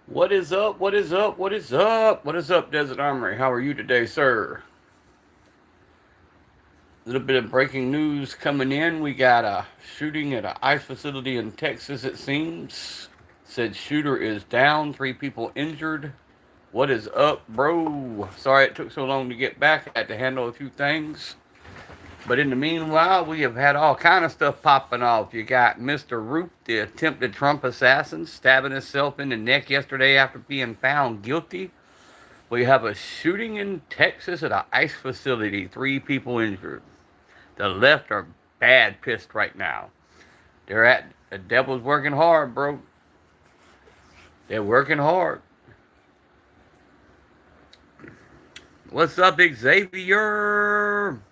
What is up? What is up? What is up? What is up, Desert Armory? How are you today, sir? A little bit of breaking news coming in. We got a shooting at an ICE facility in Texas, it seems. Said shooter is down, 3 people injured. What is up, bro? Sorry it took so long to get back. I had to handle a few things. But in the meanwhile, we have had all kind of stuff popping off. You got Mr. Root, the attempted Trump assassin, stabbing himself in the neck yesterday after being found guilty. We have a shooting in Texas at an ICE facility, 3 people injured. The left are bad pissed right now. The devil's working hard, bro. They're working hard. What's up, Xavier?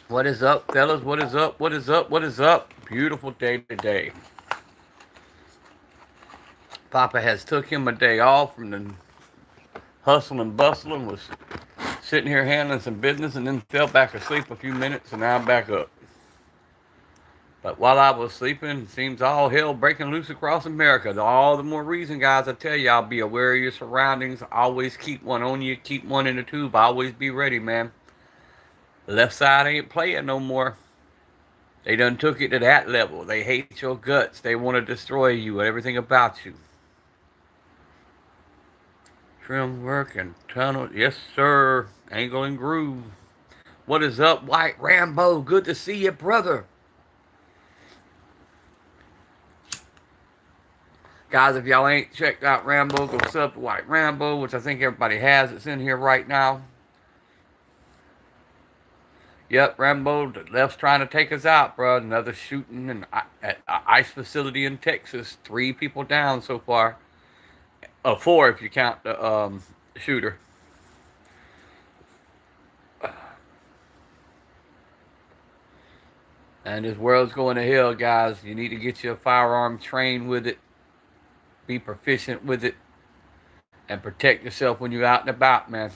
What is up, fellas? What is up? What is up? What is up? Beautiful day today. Papa has took him a day off from the hustle and bustle and was sitting here handling some business and then fell back asleep a few minutes and now I'm back up. But while I was sleeping, it seems all hell breaking loose across America. All the more reason, guys, I tell y'all, be aware of your surroundings. Always keep one on you. Keep one in the tube. Always be ready, man. The left side ain't playing no more. They done took it to that level. They hate your guts. They want to destroy you and everything about you. Trim work and tunnel. Yes, sir. Angle and groove. What is up, White Rambo? Good to see you, brother. Guys, if y'all ain't checked out Rambo, go sub to White Rambo, which I think everybody has. It's in here right now. Yep, Rambo, the left's trying to take us out, bro. Another shooting at an ICE facility in Texas. 3 people down so far. 4 if you count the shooter. And this world's going to hell, guys. You need to get your firearm trained with it. Be proficient with it. And protect yourself when you're out and about, man.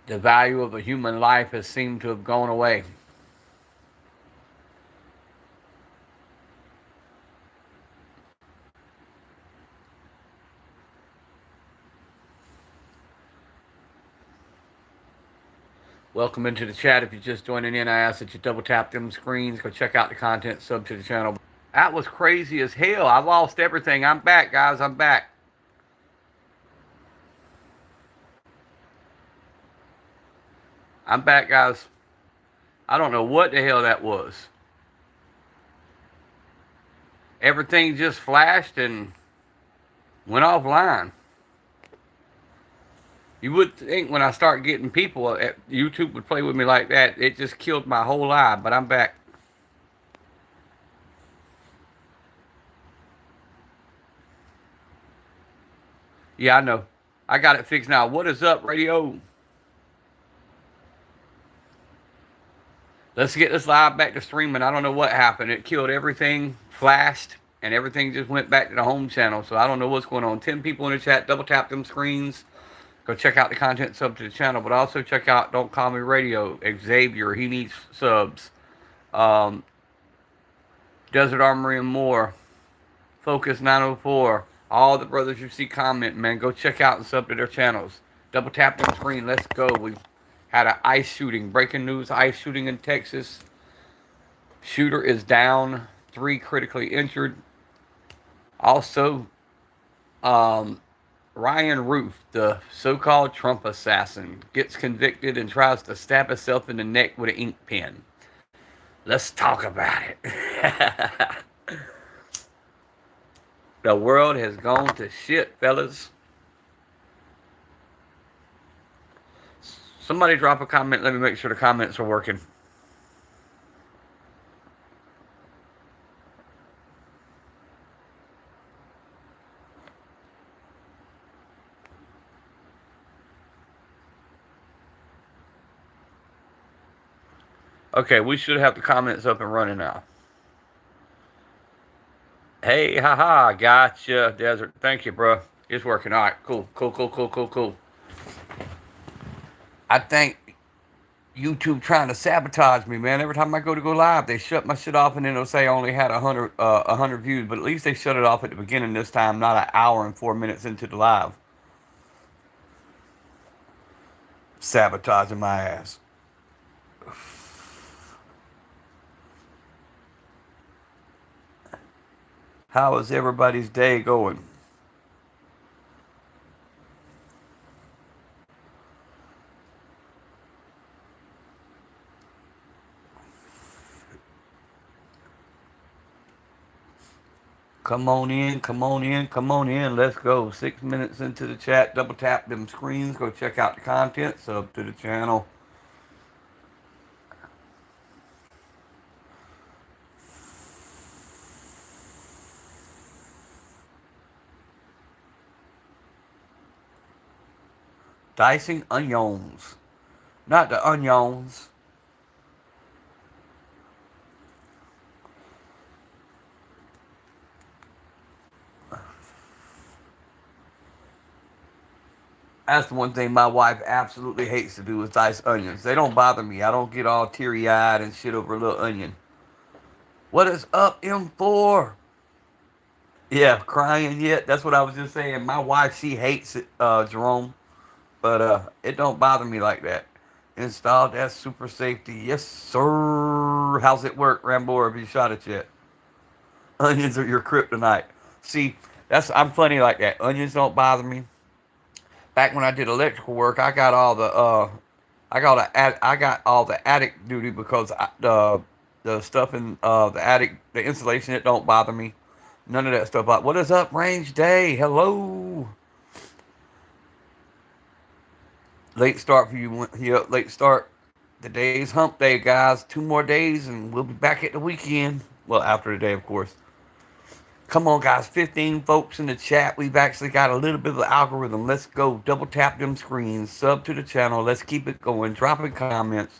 The value of a human life has seemed to have gone away. Welcome into the chat. If you're just joining in, I ask that you double tap them screens. Go check out the content, sub to the channel. That was crazy as hell. I lost everything. I'm back, guys. I'm back. I'm back, guys. I don't know what the hell that was. Everything just flashed and went offline. You would think when I start getting people, YouTube would play with me like that. It just killed my whole life, but I'm back. Yeah, I know. I got it fixed now. What is up, radio? Let's get this live back to streaming. I don't know what happened. It killed everything, flashed, and everything just went back to the home channel. So I don't know what's going on. 10 people in the chat. Double tap them screens. Go check out the content, sub to the channel. But also check out Don't Call Me Radio. Xavier, he needs subs. Desert Armory and more. Focus 904. All the brothers you see comment, man, go check out and sub to their channels. Double tap them screen. Let's go. We had an ICE shooting. Breaking news, ICE shooting in Texas. Shooter is down. 3 critically injured. Also, Ryan Roof, the so-called Trump assassin, gets convicted and tries to stab himself in the neck with an ink pen. Let's talk about it. The world has gone to shit, fellas. Somebody drop a comment. Let me make sure the comments are working. Okay, we should have the comments up and running now. Hey, haha, gotcha, Desert. Thank you, bro. It's working. All right, cool. I think YouTube trying to sabotage me, man. Every time I go live, they shut my shit off, and then it'll say I only had 100 views. But at least they shut it off at the beginning this time, not an hour and 4 minutes into the live. Sabotaging my ass. How is everybody's day going? Come on in, come on in, come on in. Let's go. 6 minutes into the chat. Double tap them screens. Go check out the content. Sub to the channel. Dicing onions. Not the onions. That's the one thing my wife absolutely hates to do is dice onions. They don't bother me. I don't get all teary eyed and shit over a little onion. What is up, M4? Yeah, crying yet? That's what I was just saying. My wife, she hates it, Jerome. But it don't bother me like that. Installed that super safety. Yes, sir. How's it work, Rambo? Have you shot it yet? Onions are your kryptonite. See, I'm funny like that. Onions don't bother me. Back when I did electrical work, I got all the attic duty because the stuff in the attic, the insulation, it don't bother me. None of that stuff. What is up, Range Day? Hello. Late start for you here. Late start. The day's hump day, guys. 2 more days and we'll be back at the weekend. Well, after the day, of course. Come on, guys. 15 folks in the chat. We've actually got a little bit of the algorithm. Let's go. Double tap them screens. Sub to the channel. Let's keep it going. Dropping comments.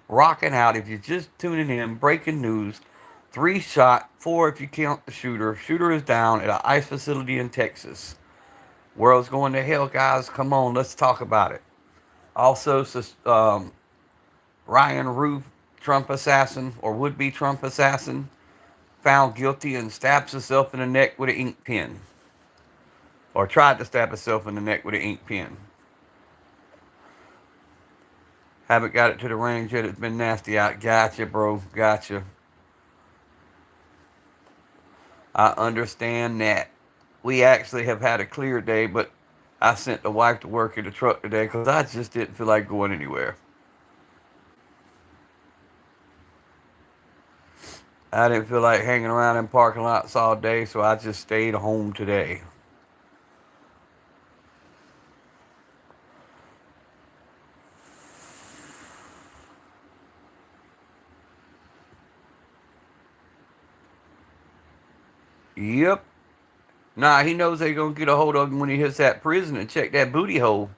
Rocking out. If you're just tuning in, breaking news. 3 shot. 4 if you count the shooter. Shooter is down at an ICE facility in Texas. World's going to hell, guys. Come on. Let's talk about it. Also, Ryan Roof, Trump assassin or would-be Trump assassin, found guilty and stabs himself in the neck with an ink pen. Or tried to stab himself in the neck with an ink pen. Haven't got it to the range yet. It's been nasty out. Gotcha, bro. Gotcha. I understand that. We actually have had a clear day, but I sent the wife to work in the truck today because I just didn't feel like going anywhere. I didn't feel like hanging around in parking lots all day, so I just stayed home today. Yep. Nah, he knows they're going to get a hold of him when he hits that prison and check that booty hole.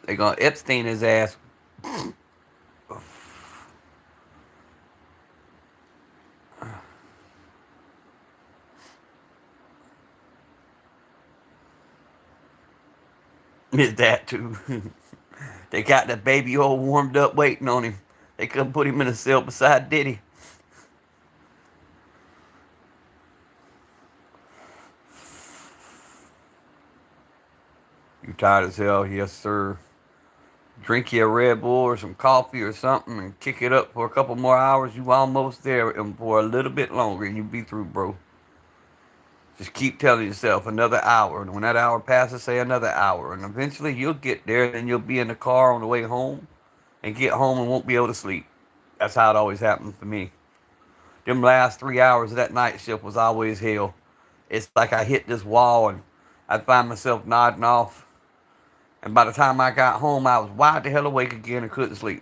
They're going to Epstein his ass. Is that too? They got the baby all warmed up waiting on him. They couldn't put him in a cell beside Diddy. You tired as hell? Yes, sir. Drink you a Red Bull or some coffee or something and kick it up for a couple more hours. You almost there, and for a little bit longer and you be through, bro. Just keep telling yourself another hour. And when that hour passes, say another hour. And eventually you'll get there. Then you'll be in the car on the way home and get home and won't be able to sleep. That's how it always happens to me. Them last 3 hours of that night shift was always hell. It's like I hit this wall and I'd find myself nodding off. And by the time I got home, I was wide the hell awake again and couldn't sleep.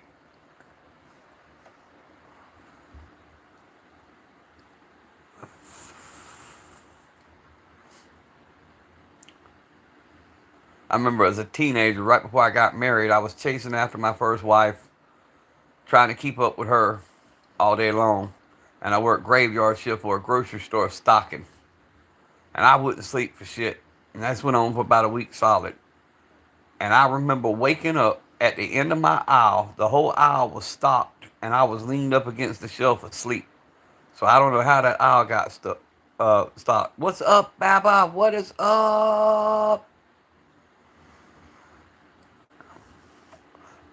I remember as a teenager, right before I got married, I was chasing after my first wife, trying to keep up with her all day long. And I worked graveyard shift for a grocery store stocking. And I wouldn't sleep for shit. And that's went on for about a week solid. And I remember waking up at the end of my aisle. The whole aisle was stopped, and I was leaned up against the shelf asleep. So I don't know how that aisle got stuck. Stopped. What's up, Baba? What is up?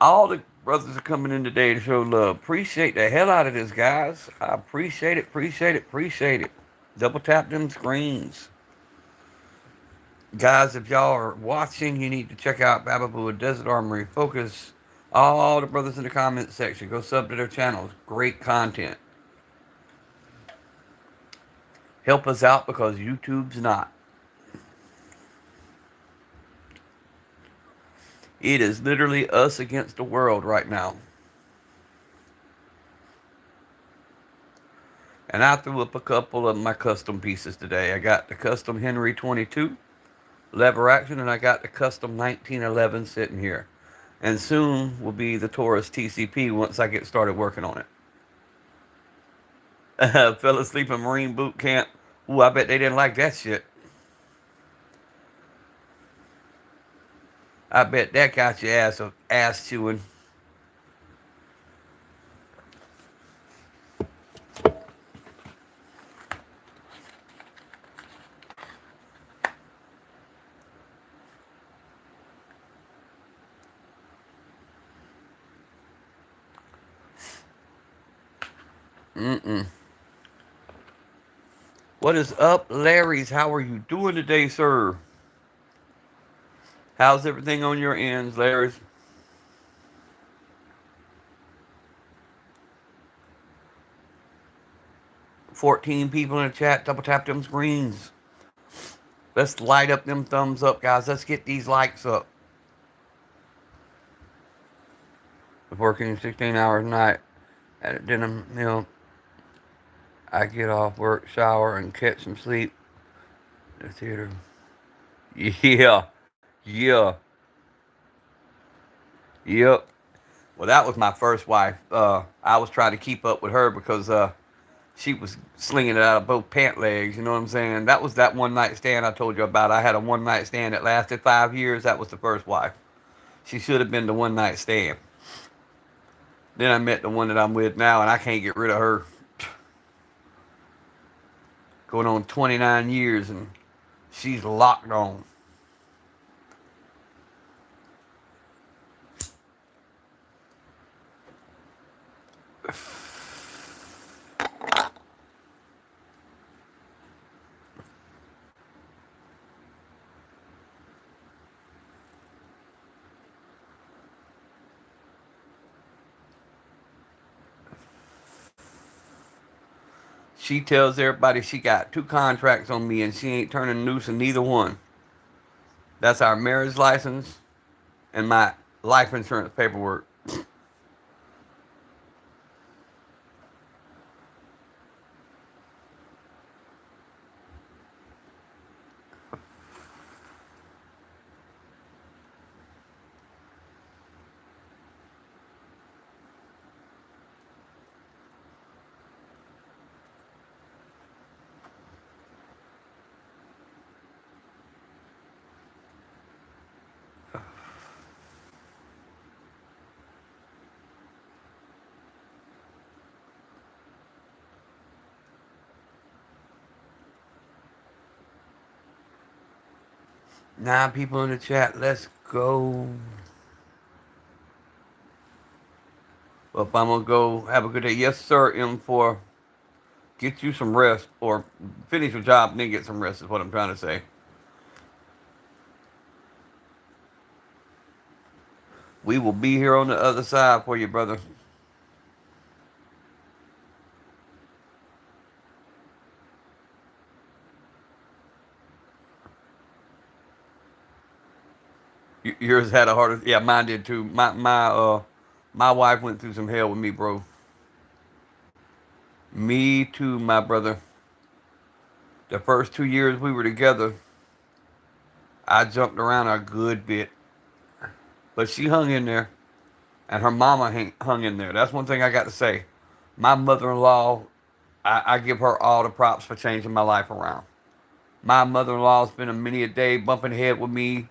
All the brothers are coming in today to show love. Appreciate the hell out of this, guys. I appreciate it, appreciate it, appreciate it. Double tap them screens. Guys, if y'all are watching, you need to check out Bababoo Desert Armory. Focus. All the brothers in the comment section. Go sub to their channels. Great content. Help us out because YouTube's not. It is literally us against the world right now. And I threw up a couple of my custom pieces today. I got the custom Henry 22 lever action, and I got the custom 1911 sitting here. And soon will be the Taurus TCP once I get started working on it. Fell asleep in Marine boot camp. Ooh, I bet they didn't like that shit. I bet that got your ass chewing. Mm-mm. What is up, Larry's? How are you doing today, sir? How's everything on your ends, Larry's? 14 people in the chat. Double tap them screens. Let's light up them thumbs up, guys. Let's get these likes up. Working 16 hours a night at a dinner meal. I get off work, shower, and catch some sleep. The theater. Yeah. Yeah. Yep. Well, that was my first wife. I was trying to keep up with her because she was slinging it out of both pant legs. You know what I'm saying? That was that one night stand I told you about. I had a one night stand that lasted 5 years. That was the first wife. She should have been the one night stand. Then I met the one that I'm with now, and I can't get rid of her. Going on 29 years, and she's locked on. She tells everybody she got 2 contracts on me and she ain't turning loose in neither one. That's our marriage license and my life insurance paperwork. Nine people in the chat. Let's go. Well, I'm going to go have a good day. Yes, sir, M4. Get you some rest or finish your job and then get some rest is what I'm trying to say. We will be here on the other side for you, brother. Yours had a harder. Yeah, mine did too. My wife went through some hell with me, bro. Me too, my brother. The first 2 years we were together, I jumped around a good bit, but she hung in there, and her mama hung in there. That's one thing I got to say. My mother-in-law, I give her all the props for changing my life around. My mother-in-law spent a many a day bumping head with me,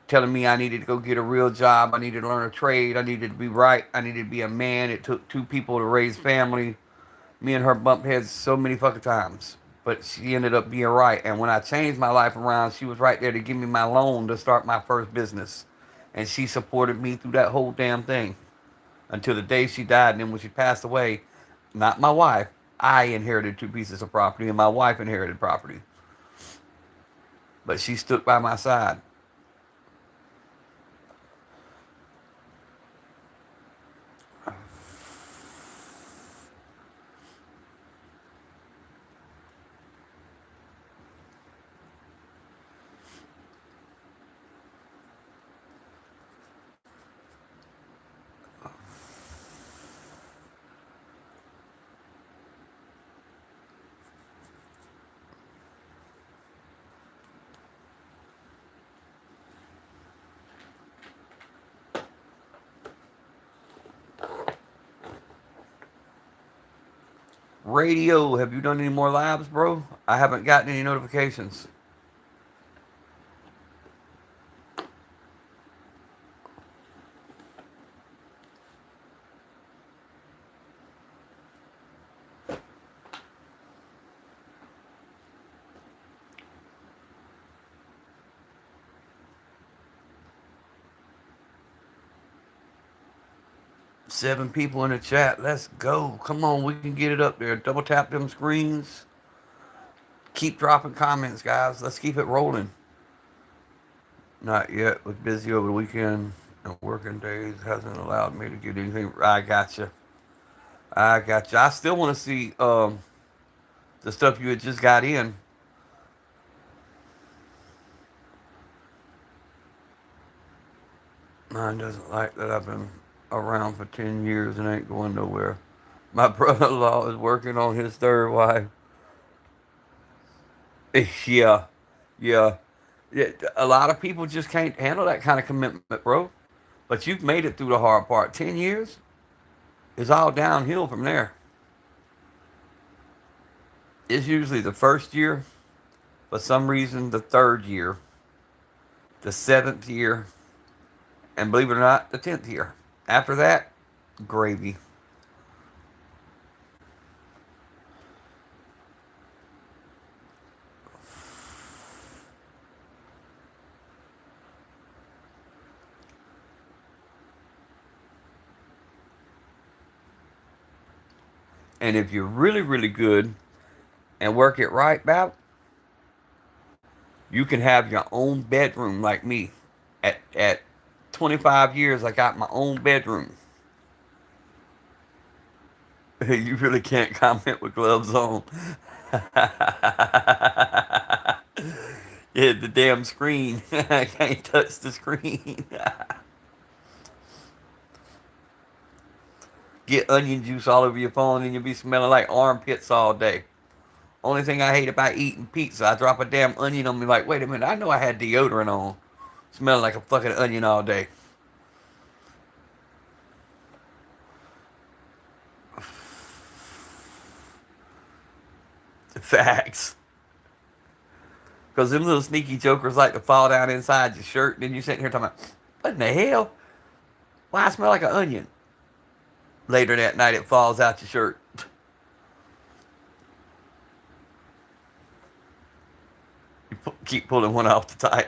telling me I needed to go get a real job. I needed to learn a trade. I needed to be right. I needed to be a man. It took two people to raise family. Me and her bumped heads so many fucking times. But she ended up being right. And when I changed my life around, she was right there to give me my loan to start my first business. And she supported me through that whole damn thing until the day she died. And then when she passed away, not my wife, I inherited two pieces of property and my wife inherited property. But she stood by my side. Radio, have you done any more lives, bro? I haven't gotten any notifications. 7 people in the chat. Let's go. Come on, we can get it up there. Double tap them screens. Keep dropping comments, guys. Let's keep it rolling. Not yet. Was busy over the weekend and working days hasn't allowed me to get anything. I gotcha. I gotcha. I still want to see the stuff you had just got in. Mine doesn't like that I've been around for 10 years and ain't going nowhere. My brother-in-law is working on his third wife. Yeah, yeah, yeah. A lot of people just can't handle that kind of commitment, bro. But you've made it through the hard part. 10 years is all downhill from there. It's usually the first year, for some reason, the third year, the seventh year, and believe it or not, the 10th year. After that, gravy. And if you're really, really good and work it right, Bob, you can have your own bedroom like me. At 25 years, I got my own bedroom. You really can't comment with gloves on. Yeah, the damn screen. I can't touch the screen. Get onion juice all over your phone and you'll be smelling like armpits all day. Only thing I hate about eating pizza, I drop a damn onion on me like, wait a minute, I know I had deodorant on. Smelling like a fucking onion all day. Facts. Because them little sneaky jokers like to fall down inside your shirt and then you sitting here talking about, what in the hell? Why I smell like an onion? Later that night it falls out your shirt. You keep pulling one off the tie.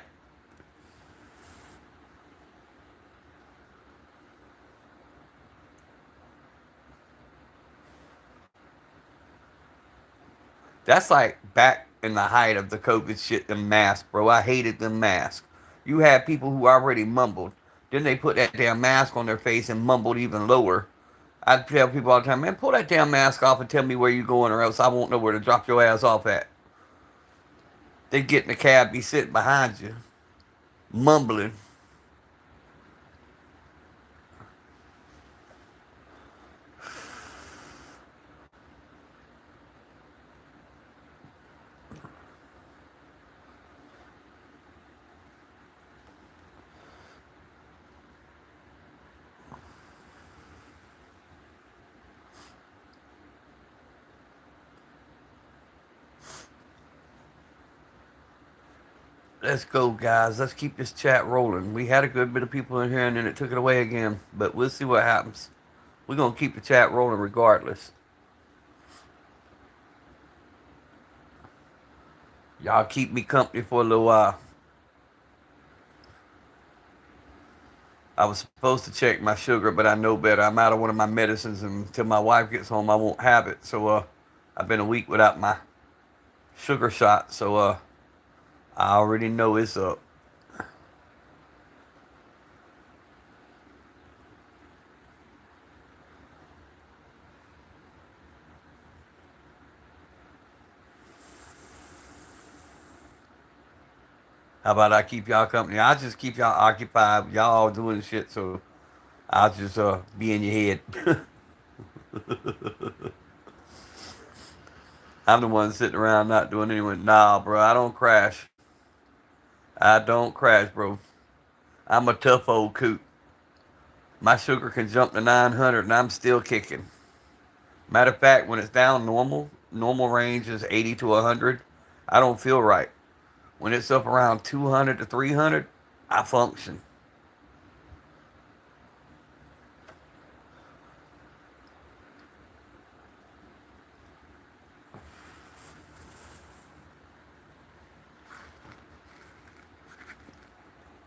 That's like back in the height of the COVID shit, them masks, bro. I hated them masks. You had people who already mumbled. Then they put that damn mask on their face and mumbled even lower. I'd tell people all the time, man, pull that damn mask off and tell me where you're going or else I won't know where to drop your ass off at. They'd get in the cab, be sitting behind you, mumbling. Let's go, guys. Let's keep this chat rolling. We had a good bit of people in here, and then it took it away again. But we'll see what happens. We're gonna keep the chat rolling regardless. Y'all keep me company for a little while. I was supposed to check my sugar, but I know better. I'm out of one of my medicines, and until my wife gets home, I won't have it. So I've been a week without my sugar shot. So I already know it's up. How about I keep y'all company? I'll just keep y'all occupied. Y'all all doing shit, so I'll just be in your head. I'm the one sitting around not doing anything. Nah, bro, I don't crash. I don't crash, bro. I'm a tough old coot. My sugar can jump to 900 and I'm still kicking. Matter of fact, when it's down normal range is 80 to 100, I don't feel right. When it's up around 200 to 300, I function.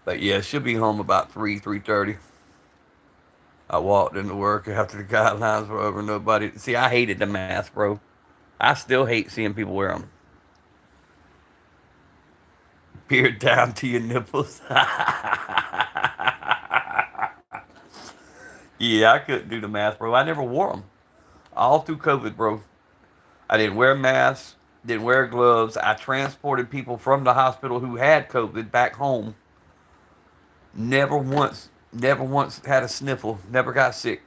But yeah, she'll be home about 3:30. I walked into work after the guidelines were over. Nobody. See, I hated the mask, bro. I still hate seeing people wear them. Peered down to your nipples. Yeah, I couldn't do the mask, bro. I never wore them. All through COVID, bro. I didn't wear masks, didn't wear gloves. I transported people from the hospital who had COVID back home. Never once had a sniffle. Never got sick.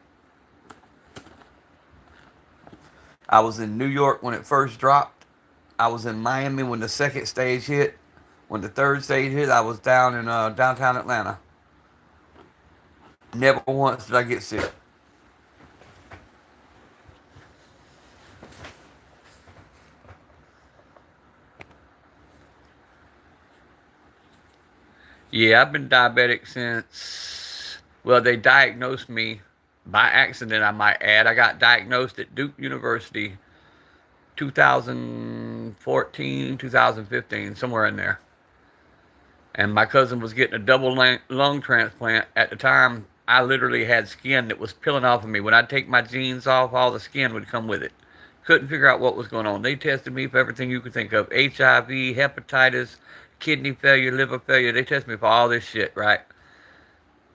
I was in New York when it first dropped. I was in Miami when the second stage hit. When the third stage hit, I was down in downtown Atlanta. Never once did I get sick. Yeah, I've been diabetic since, well, they diagnosed me by accident, I might add. I got diagnosed at Duke University 2014, 2015, somewhere in there. And my cousin was getting a double lung transplant. At the time, I literally had skin that was peeling off of me. When I'd take my jeans off, all the skin would come with it. Couldn't figure out what was going on. They tested me for everything you could think of: HIV, hepatitis, kidney failure, liver failure. They tested me for all this shit, right?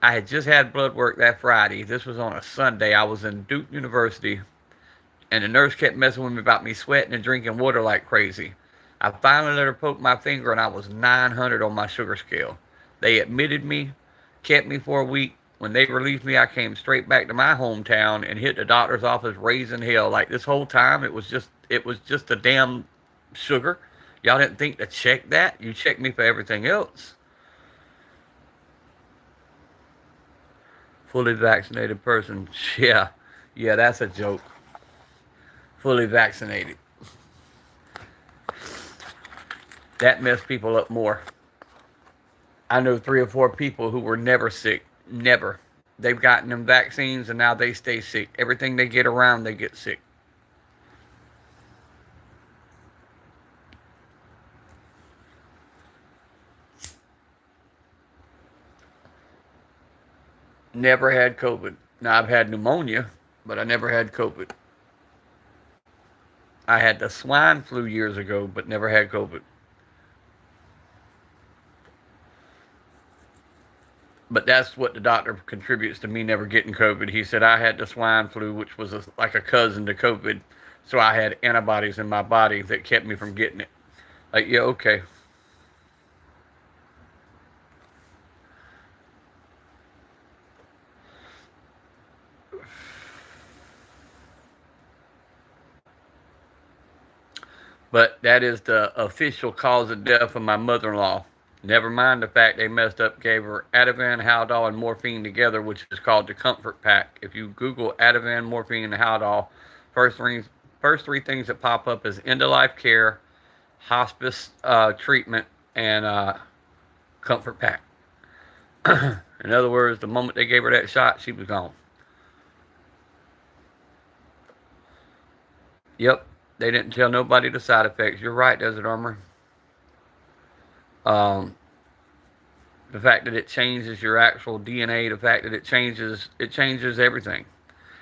I had just had blood work that Friday. This was on a Sunday. I was in Duke University, and the nurse kept messing with me about me sweating and drinking water like crazy. I finally let her poke my finger, and I was 900 on my sugar scale. They admitted me, kept me for a week. When they released me, I came straight back to my hometown and hit the doctor's office raising hell. Like this whole time, it was just a damn sugar. Y'all didn't think to check that? You checked me for everything else. Fully vaccinated person. Yeah, yeah, that's a joke. Fully vaccinated. That messed people up more. I know 3 or 4 people who were never sick. Never. They've gotten them vaccines and now they stay sick. Everything they get around, they get sick. Never had COVID. Now, I've had pneumonia, but I never had COVID. I had the swine flu years ago, but never had COVID. But that's what the doctor contributes to me never getting COVID. He said I had the swine flu, which was like a cousin to COVID. So I had antibodies in my body that kept me from getting it. Like, yeah, okay. But that is the official cause of death of my mother in law. Never mind the fact they messed up, gave her Ativan, Haldol, and morphine together, which is called the Comfort Pack. If you Google Ativan, morphine, and Haldol, first three, first three things that pop up is end of life care, hospice treatment, and Comfort pack. In other words, the moment they gave her that shot, she was gone. Yep, they didn't tell nobody the side effects. You're right, Desert Armor. Um, the fact that it changes your actual DNA, the fact that it changes everything.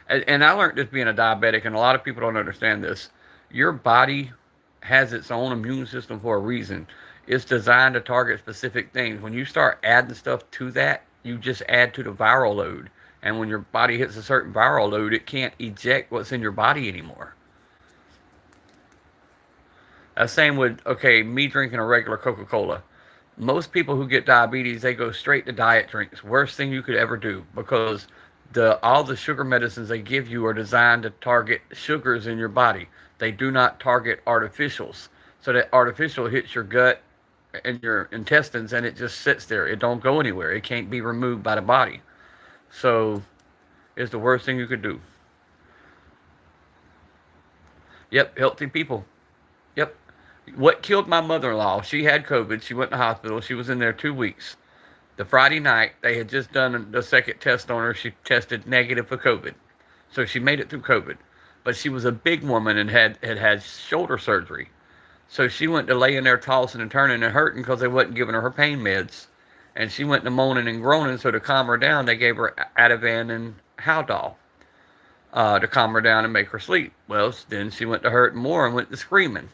And I learned this being a diabetic, and a lot of people don't understand this. Your body has its own immune system for a reason. It's designed to target specific things. When you start adding stuff to that, you just add to the viral load. And when your body hits a certain viral load, it can't eject what's in your body anymore. Same with, okay, me drinking a regular Coca Cola. Most people who get diabetes, they go straight to diet drinks. Worst thing you could ever do, because all the sugar medicines they give you are designed to target sugars in your body. They do not target artificials. So that artificial hits your gut and your intestines, and it just sits there. It don't go anywhere. It can't be removed by the body. So it's the worst thing you could do. Yep, healthy people. Yep. What killed my mother-in-law? She had COVID. She went to the hospital. She was in there 2 weeks. The Friday night, they had just done the second test on her. She tested negative for COVID. So she made it through COVID. But she was a big woman and had shoulder surgery. So she went to laying there tossing and turning and hurting because they wasn't giving her pain meds. And she went to moaning and groaning. So to calm her down, they gave her Ativan and Haldol to calm her down and make her sleep. Well, then she went to hurting more and went to screaming.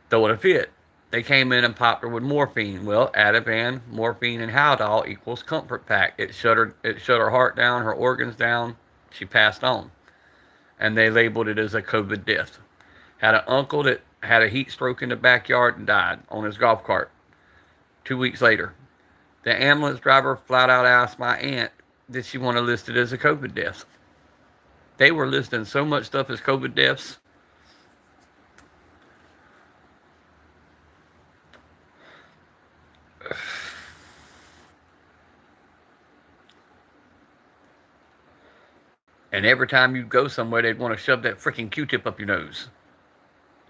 Throw it a fit. They came in and popped her with morphine. Well, Ativan, morphine, and Haldol equals comfort pack. It shut her heart down, her organs down. She passed on. And they labeled it as a COVID death. Had an uncle that had a heat stroke in the backyard and died on his golf cart. 2 weeks later. The ambulance driver flat out asked my aunt, did she want to list it as a COVID death? They were listing so much stuff as COVID deaths. And every time you go somewhere, they'd want to shove that freaking Q-tip up your nose.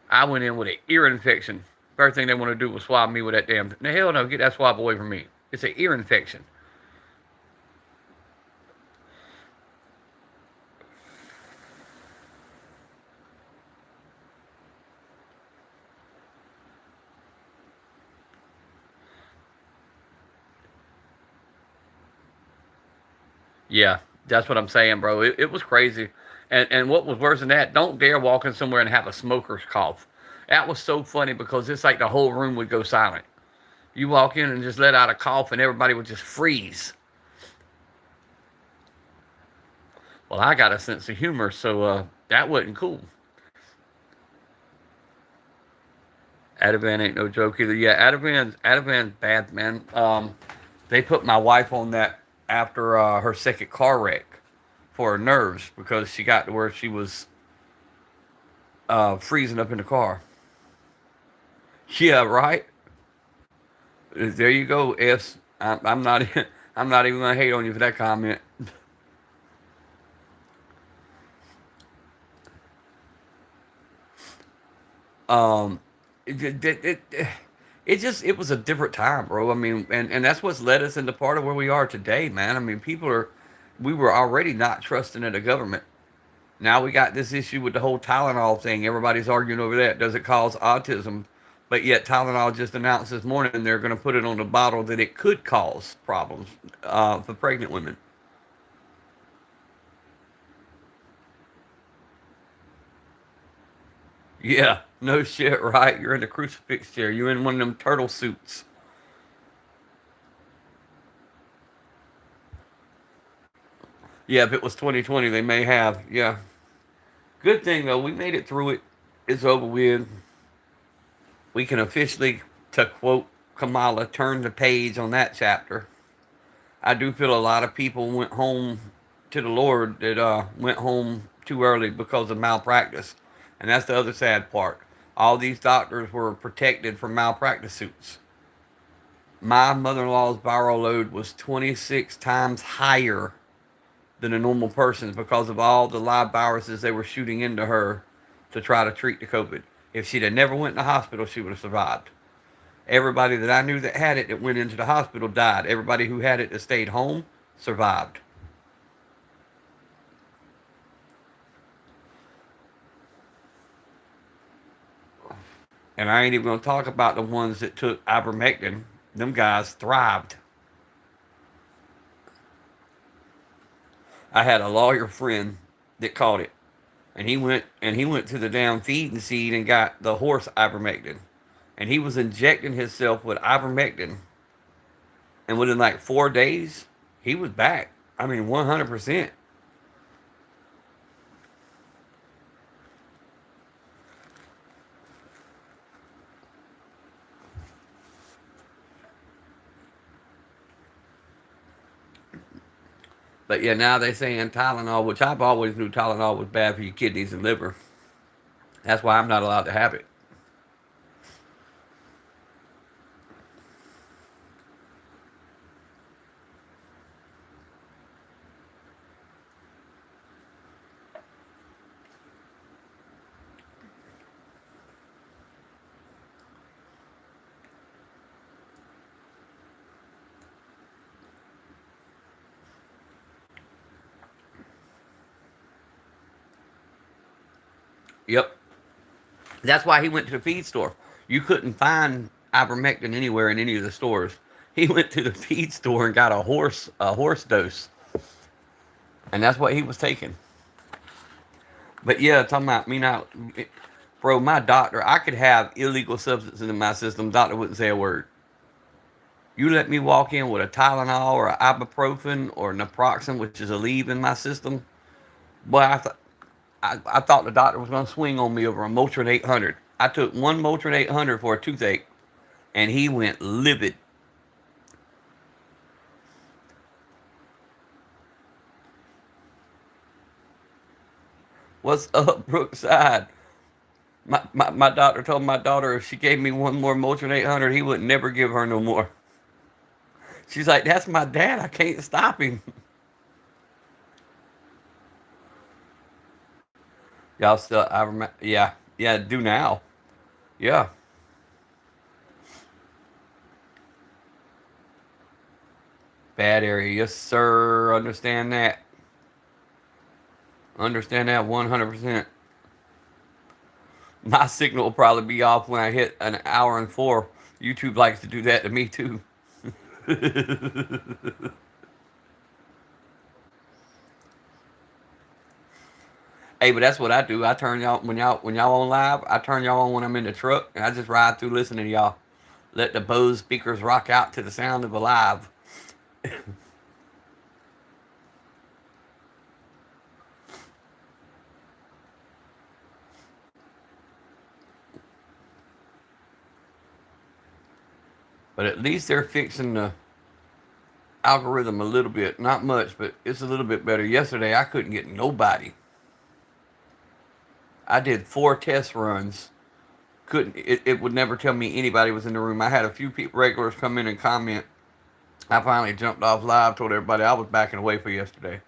I went in with an ear infection. First thing they want to do was swab me with that damn... No, hell no, get that swab away from me. It's an ear infection. Yeah, that's what I'm saying, bro. It was crazy. And what was worse than that, don't dare walk in somewhere and have a smoker's cough. That was so funny because it's like the whole room would go silent. You walk in and just let out a cough and everybody would just freeze. Well, I got a sense of humor, so that wasn't cool. Ativan ain't no joke either. Yeah, Ativan's bad, man. They put my wife on that after her second car wreck for her nerves because she got to where she was freezing up in the car. Yeah, right. There you go, S. I'm not. I'm not even gonna hate on you for that comment. Um, it was a different time, bro. I mean, and that's what's led us into part of where we are today, man. I mean, we were already not trusting in the government. Now we got this issue with the whole Tylenol thing. Everybody's arguing over that. Does it cause autism? But yet Tylenol just announced this morning they're going to put it on the bottle that it could cause problems for pregnant women. Yeah, no shit, right? You're in the crucifix chair. You're in one of them turtle suits. Yeah, if it was 2020, they may have. Yeah. Good thing though, we made it through it. It's over with. We can officially, to quote Kamala, turn the page on that chapter. I do feel a lot of people went home to the Lord that went home too early because of malpractice. And that's the other sad part. All these doctors were protected from malpractice suits. My mother in law's viral load was 26 times higher than a normal person's because of all the live viruses they were shooting into her to try to treat the COVID. If she'd have never went in the hospital, she would have survived. Everybody that I knew that had it that went into the hospital died. Everybody who had it that stayed home survived. And I ain't even going to talk about the ones that took ivermectin. Them guys thrived. I had a lawyer friend that caught it, and he went to the damn feed and seed and got the horse ivermectin, and he was injecting himself with ivermectin, and within like 4 days, he was back. I mean, 100%. But yeah, now they saying Tylenol, which I've always knew Tylenol was bad for your kidneys and liver. That's why I'm not allowed to have it. Yep. That's why he went to the feed store. You couldn't find ivermectin anywhere in any of the stores. He went to the feed store and got a horse dose, and that's what he was taking. But yeah, talking about me now, bro. My doctor, I could have illegal substances in my system. Doctor wouldn't say a word. You let me walk in with a Tylenol or a ibuprofen or naproxen, which is a leave in my system. Boy, I thought the doctor was going to swing on me over a Motrin 800. I took one Motrin 800 for a toothache, and he went livid. What's up, Brookside? My doctor told my daughter if she gave me one more Motrin 800, he would never give her no more. She's like, that's my dad. I can't stop him. Y'all still, I remember, yeah, yeah, do now. Yeah, bad area. Yes, sir. Understand that. Understand that 100%. My signal will probably be off when I hit an hour and four. YouTube likes to do that to me too. Hey, but that's what I do. I turn y'all when y'all on live. I turn y'all on when I'm in the truck, and I just ride through listening to y'all. Let the Bose speakers rock out to the sound of a live. But at least they're fixing the algorithm a little bit. Not much, but it's a little bit better. Yesterday, I couldn't get nobody. I did 4 test runs. Couldn't it would never tell me anybody was in the room. I had a few people, regulars come in and comment. I finally jumped off live, told everybody I was backing away for yesterday.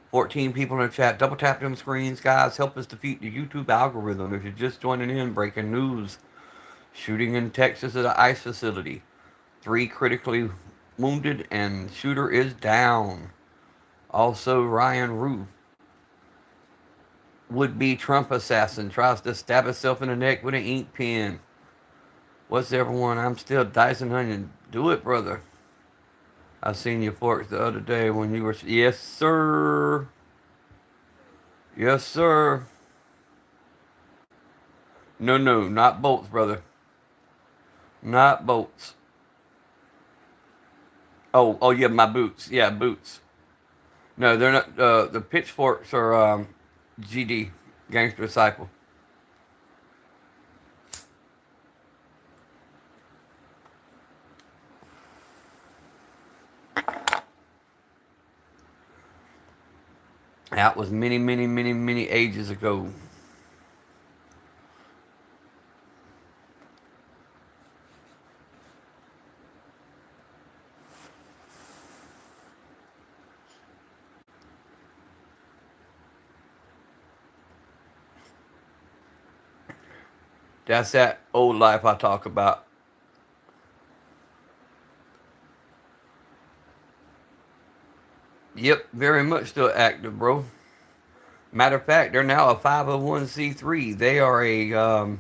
14 people in the chat. Double tap them screens, guys. Help us defeat the YouTube algorithm. If you're just joining in, breaking news. Shooting in Texas at an ICE facility. 3 critically wounded and shooter is down. Also, Ryan Roof, would be Trump assassin, tries to stab himself in the neck with an ink pen. What's everyone? I'm still dicing onion. Do it, brother. I seen your forks the other day when you were. Yes, sir. Yes, sir. No, no, not bolts, brother. Not bolts. Oh, oh yeah, my boots. Yeah, boots. No, they're not. The pitchforks are GD, Gangster Disciple. That was many, many, many, many ages ago. That's that old life I talk about. Yep, very much still active, bro. Matter of fact, they're now a 501c3. They are a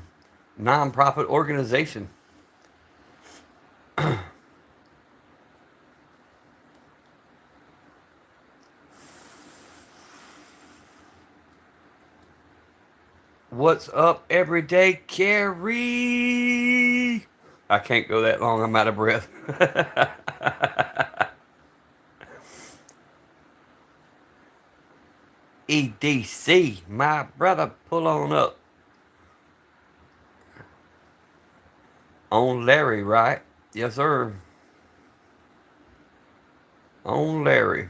non-profit organization. What's up, everyday Carrie? I can't go that long. I'm out of breath. EDC, my brother, pull on up. On Larry, right? Yes, sir. On Larry.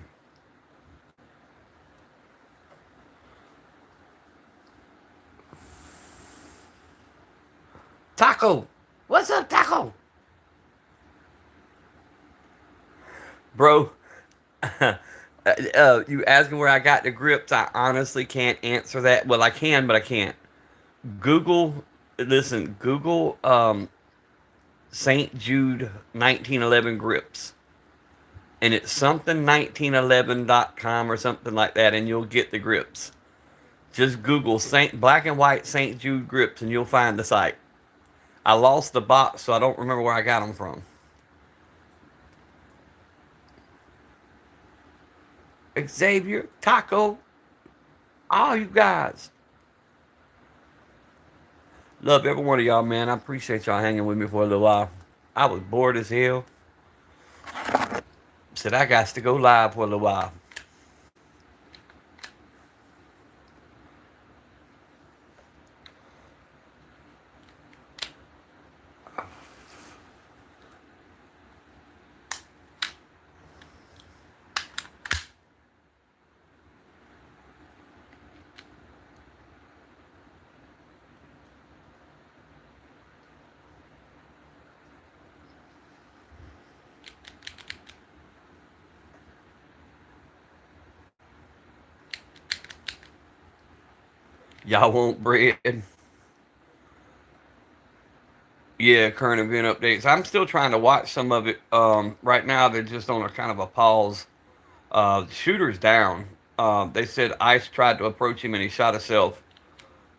Taco. What's up, Taco? Bro, you asking where I got the grips? I honestly can't answer that. Well, I can, but I can't. Google, listen, Google St. Jude 1911 grips. And it's something 1911.com or something like that, and you'll get the grips. Just Google Saint black and white St. Jude grips, and you'll find the site. I lost the box, so I don't remember where I got them from. Xavier, Taco, all you guys. Love every one of y'all, man. I appreciate y'all hanging with me for a little while. I was bored as hell. Said I got to go live for a little while. Y'all want bread? Yeah, current event updates. I'm still trying to watch some of it. Right now, they're just on a kind of a pause. The shooter's down. They said ICE tried to approach him and he shot himself.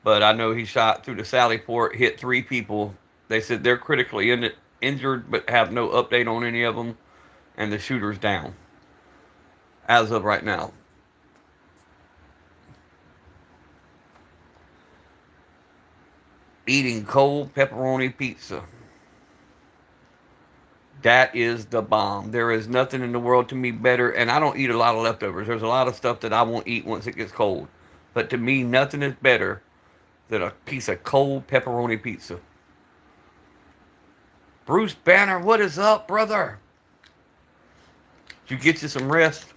But I know he shot through the Sally Port, hit 3 people. They said they're critically injured, but have no update on any of them. And the shooter's down as of right now. Eating cold pepperoni pizza. That is the bomb. There is nothing in the world to me better, and I don't eat a lot of leftovers. There's a lot of stuff that I won't eat once it gets cold. But to me, nothing is better than a piece of cold pepperoni pizza. Bruce Banner, what is up, brother? Did you get you some rest?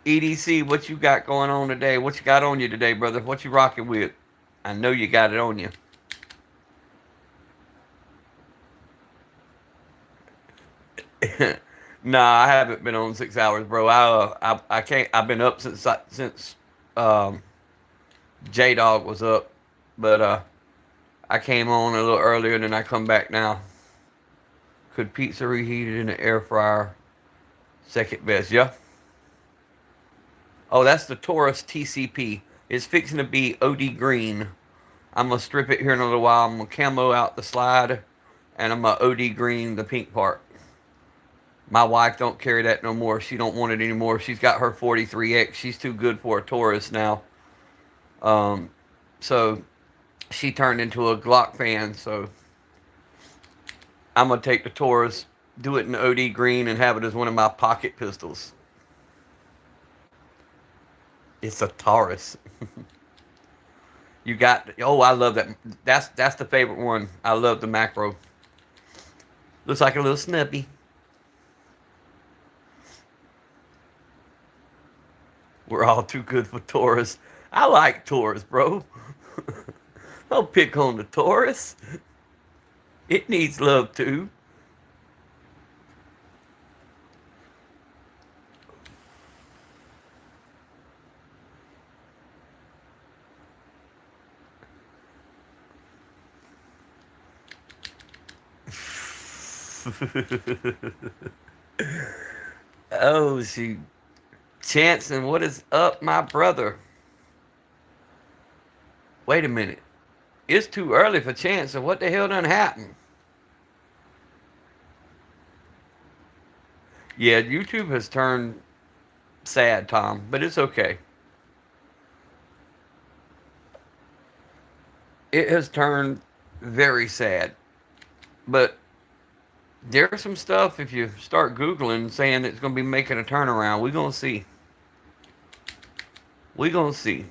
EDC, what you got going on today? What you got on you today, brother? What you rocking with? I know you got it on you. Nah, I haven't been on 6 hours, bro. I can't. I've been up since um, J Dog was up, but I came on a little earlier than I come back now. Could pizza reheated in the air fryer? Second best, yeah. Oh, that's the Taurus TCP. It's fixing to be OD green. I'm gonna strip it here in a little while. I'm gonna camo out the slide, and I'm gonna OD green the pink part. My wife don't carry that no more. She don't want it anymore. She's got her 43X. She's too good for a Taurus now. Um, so she turned into a Glock fan. So I'm gonna take the Taurus, do it in OD green, and have it as one of my pocket pistols. It's a Taurus. You got, oh, I love that. That's the favorite one. I love the macro. Looks like a little snippy. We're all too good for Taurus. I like Taurus, bro. Don't pick on the Taurus. It needs love too. Oh, shoot. Chanson, what is up, my brother? Wait a minute. It's too early for Chanson. What the hell done happened? Yeah, YouTube has turned sad, Tom, but it's okay. It has turned very sad. But there's some stuff, if you start Googling, saying it's going to be making a turnaround. We're going to see. We're going to see.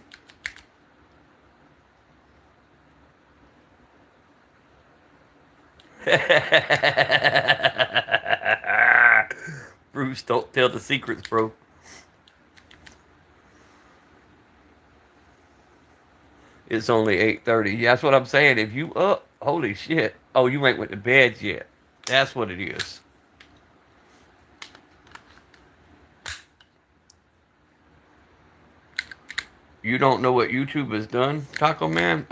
Bruce, don't tell the secrets, bro. It's only 8:30. Yeah, that's what I'm saying. If you up, holy shit. Oh, you ain't went to bed yet. That's what it is. You don't know what YouTube has done, Taco Man?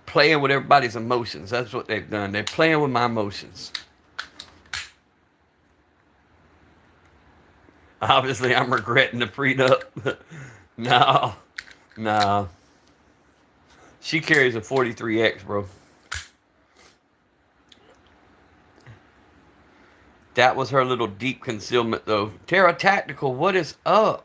Playing with everybody's emotions. That's what they've done. They're playing with my emotions. Obviously, I'm regretting the prenup. No, no. She carries a 43X, bro. That was her little deep concealment, though. Terra Tactical, what is up?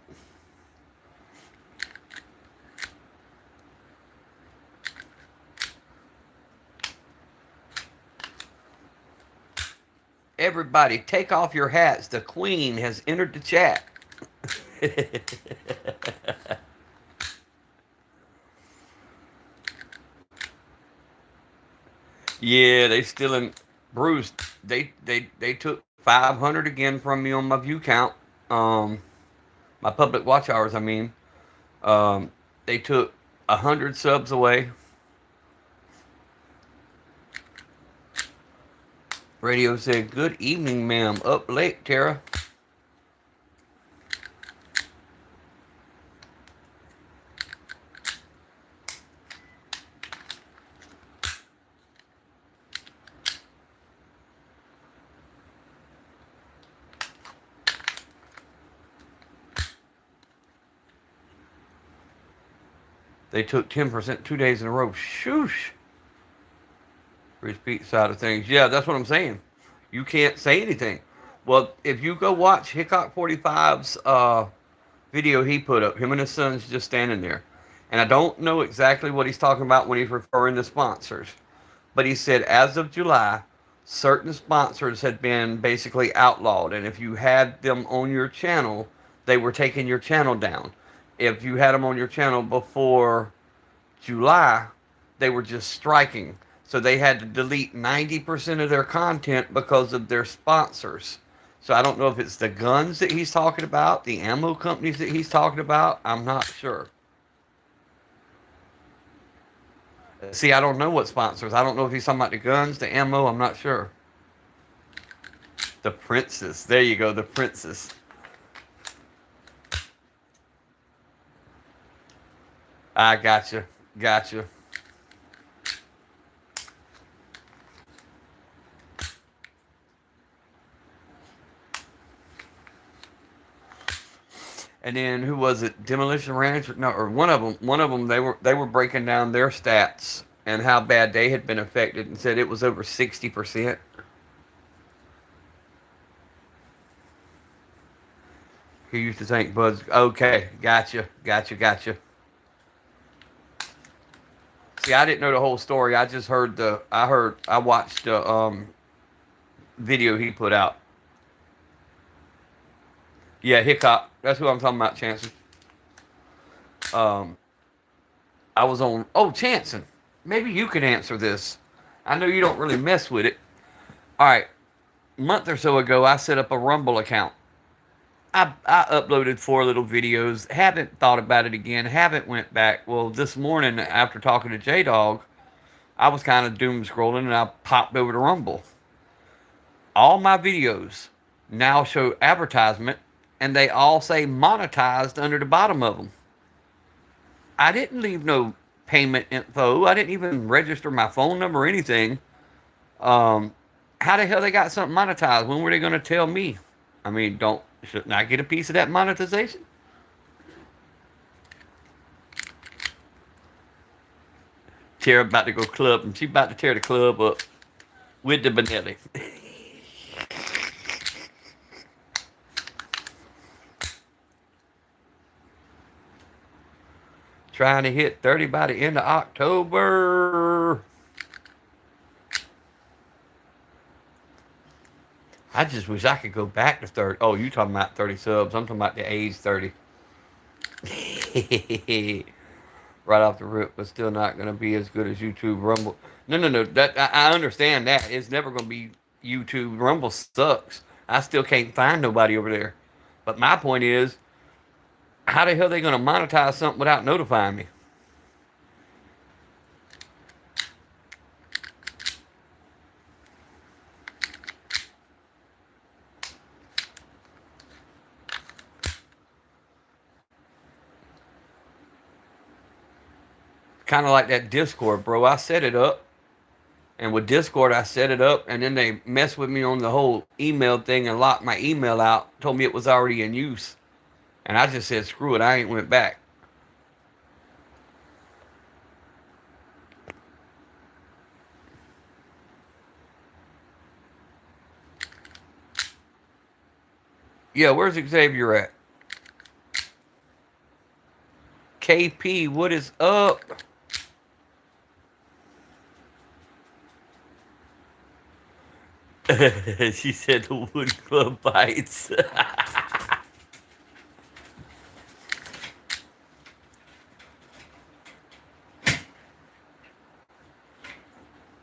Everybody, take off your hats. The Queen has entered the chat. Yeah, they still in Bruce. They took 500 again from me on my view count. My public watch hours. I mean, they took 100 subs away. Radio said, "Good evening, ma'am. Up late, Tara." They took 10% 2 days in a row. Shoosh. Repeat side of things. Yeah, that's what I'm saying. You can't say anything. Well, if you go watch Hickok 45's video he put up, him and his son's just standing there. And I don't know exactly what he's talking about when he's referring to sponsors. But he said as of July, certain sponsors had been basically outlawed. And if you had them on your channel, they were taking your channel down. If you had them on your channel before July, they were just striking. So they had to delete 90% of their content because of their sponsors. So I don't know if it's the guns that he's talking about, the ammo companies that he's talking about. I'm not sure. See, I don't know what sponsors. I don't know if he's talking about the guns, the ammo. I'm not sure. The Princess. There you go, the Princess. I gotcha. Gotcha. And then who was it? Demolition Ranch? No, or one of them. One of them. They were breaking down their stats and how bad they had been affected, and said it was over 60%. He used to think Buzz. Okay, gotcha, gotcha, gotcha. See, I didn't know the whole story. I just heard the. I watched the video he put out. Yeah, Hickok. That's who I'm talking about, Chanson. Um, I was on. Oh, Chanson. Maybe you can answer this. I know you don't really mess with it. All right. A month or so ago, I set up a Rumble account. I uploaded 4 little videos. Haven't thought about it again. Haven't went back. Well, this morning after talking to J Dog, I was kind of doom scrolling and I popped over to Rumble. All my videos now show advertisement, and they all say monetized under the bottom of them. I didn't leave no payment info. I didn't even register my phone number or anything. Um, how the hell they got something monetized? When were they going to tell me? I mean, don't shouldn't I get a piece of that monetization? Tara about to go club, and she about to tear the club up with the Benelli. Trying to hit 30 by the end of October. I just wish I could go back to 30. Oh, you talking about 30 subs. I'm talking about the age 30. Right off the rip, but still not going to be as good as YouTube Rumble. No, no, no. That I understand that. It's never going to be YouTube. Rumble sucks. I still can't find nobody over there. But my point is, how the hell are they going to monetize something without notifying me? Kind of like that Discord, bro. I set it up, and with Discord, I set it up, and then they messed with me on the whole email thing and locked my email out. Told me it was already in use, and I just said, screw it. I ain't went back. Yeah, where's Xavier at? KP, what is up? She said the Wood Club bites.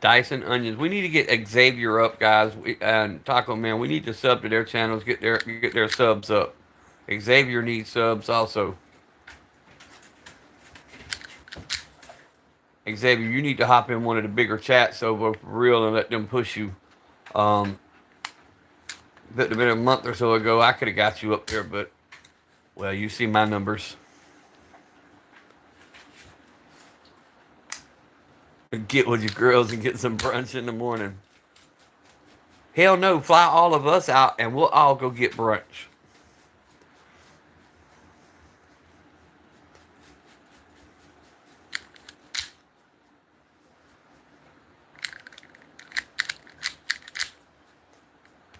Dyson Onions. We need to get Xavier up, guys. And Taco Man. We need to sub to their channels. Get their subs up. Xavier needs subs also. Xavier, you need to hop in one of the bigger chats over for real and let them push you. Um, but a month or so ago, I could have got you up there, but well, you see my numbers. Get with your girls and get some brunch in the morning. Hell no, fly all of us out and we'll all go get brunch.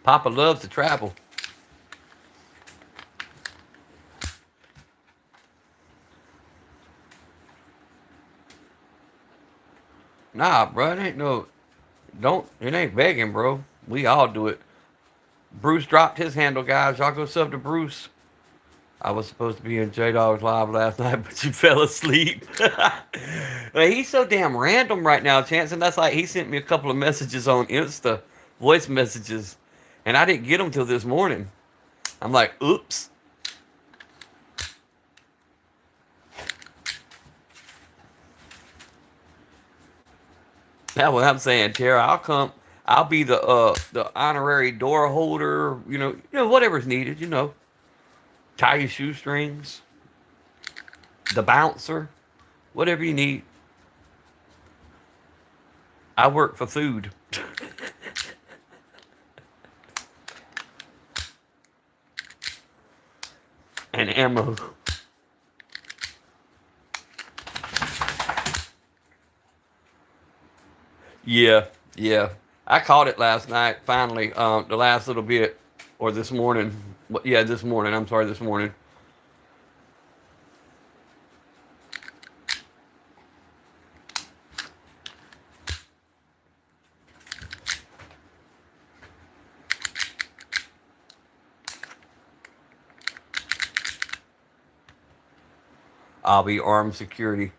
Papa loves to travel. Nah, bro, it ain't no. Don't. It ain't begging, bro. We all do it. Bruce dropped his handle, guys. Y'all go sub to Bruce. I was supposed to be in J Dog's live last night, but you fell asleep. He's so damn random right now, Chance. And that's like he sent me a couple of messages on Insta, voice messages, and I didn't get them till this morning. I'm like, oops. That's what I'm saying, Tara. I'll come. I'll be the honorary door holder. Whatever's needed. Tie your shoestrings. The bouncer. Whatever you need. I work for food. And ammo. Yeah, yeah. I caught it last night. Finally, the last little bit, or this morning. Yeah, this morning. I'm sorry, this morning. I'll be armed security.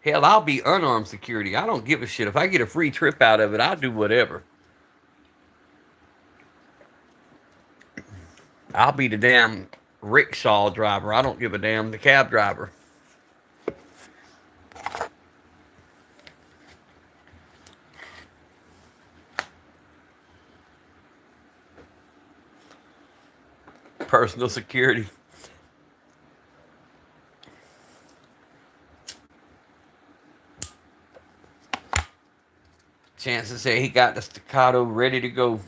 Hell, I'll be unarmed security. I don't give a shit. If I get a free trip out of it, I'll do whatever. I'll be the damn rickshaw driver. I don't give a damn. The cab driver. Personal security. Chances say he got the staccato ready to go.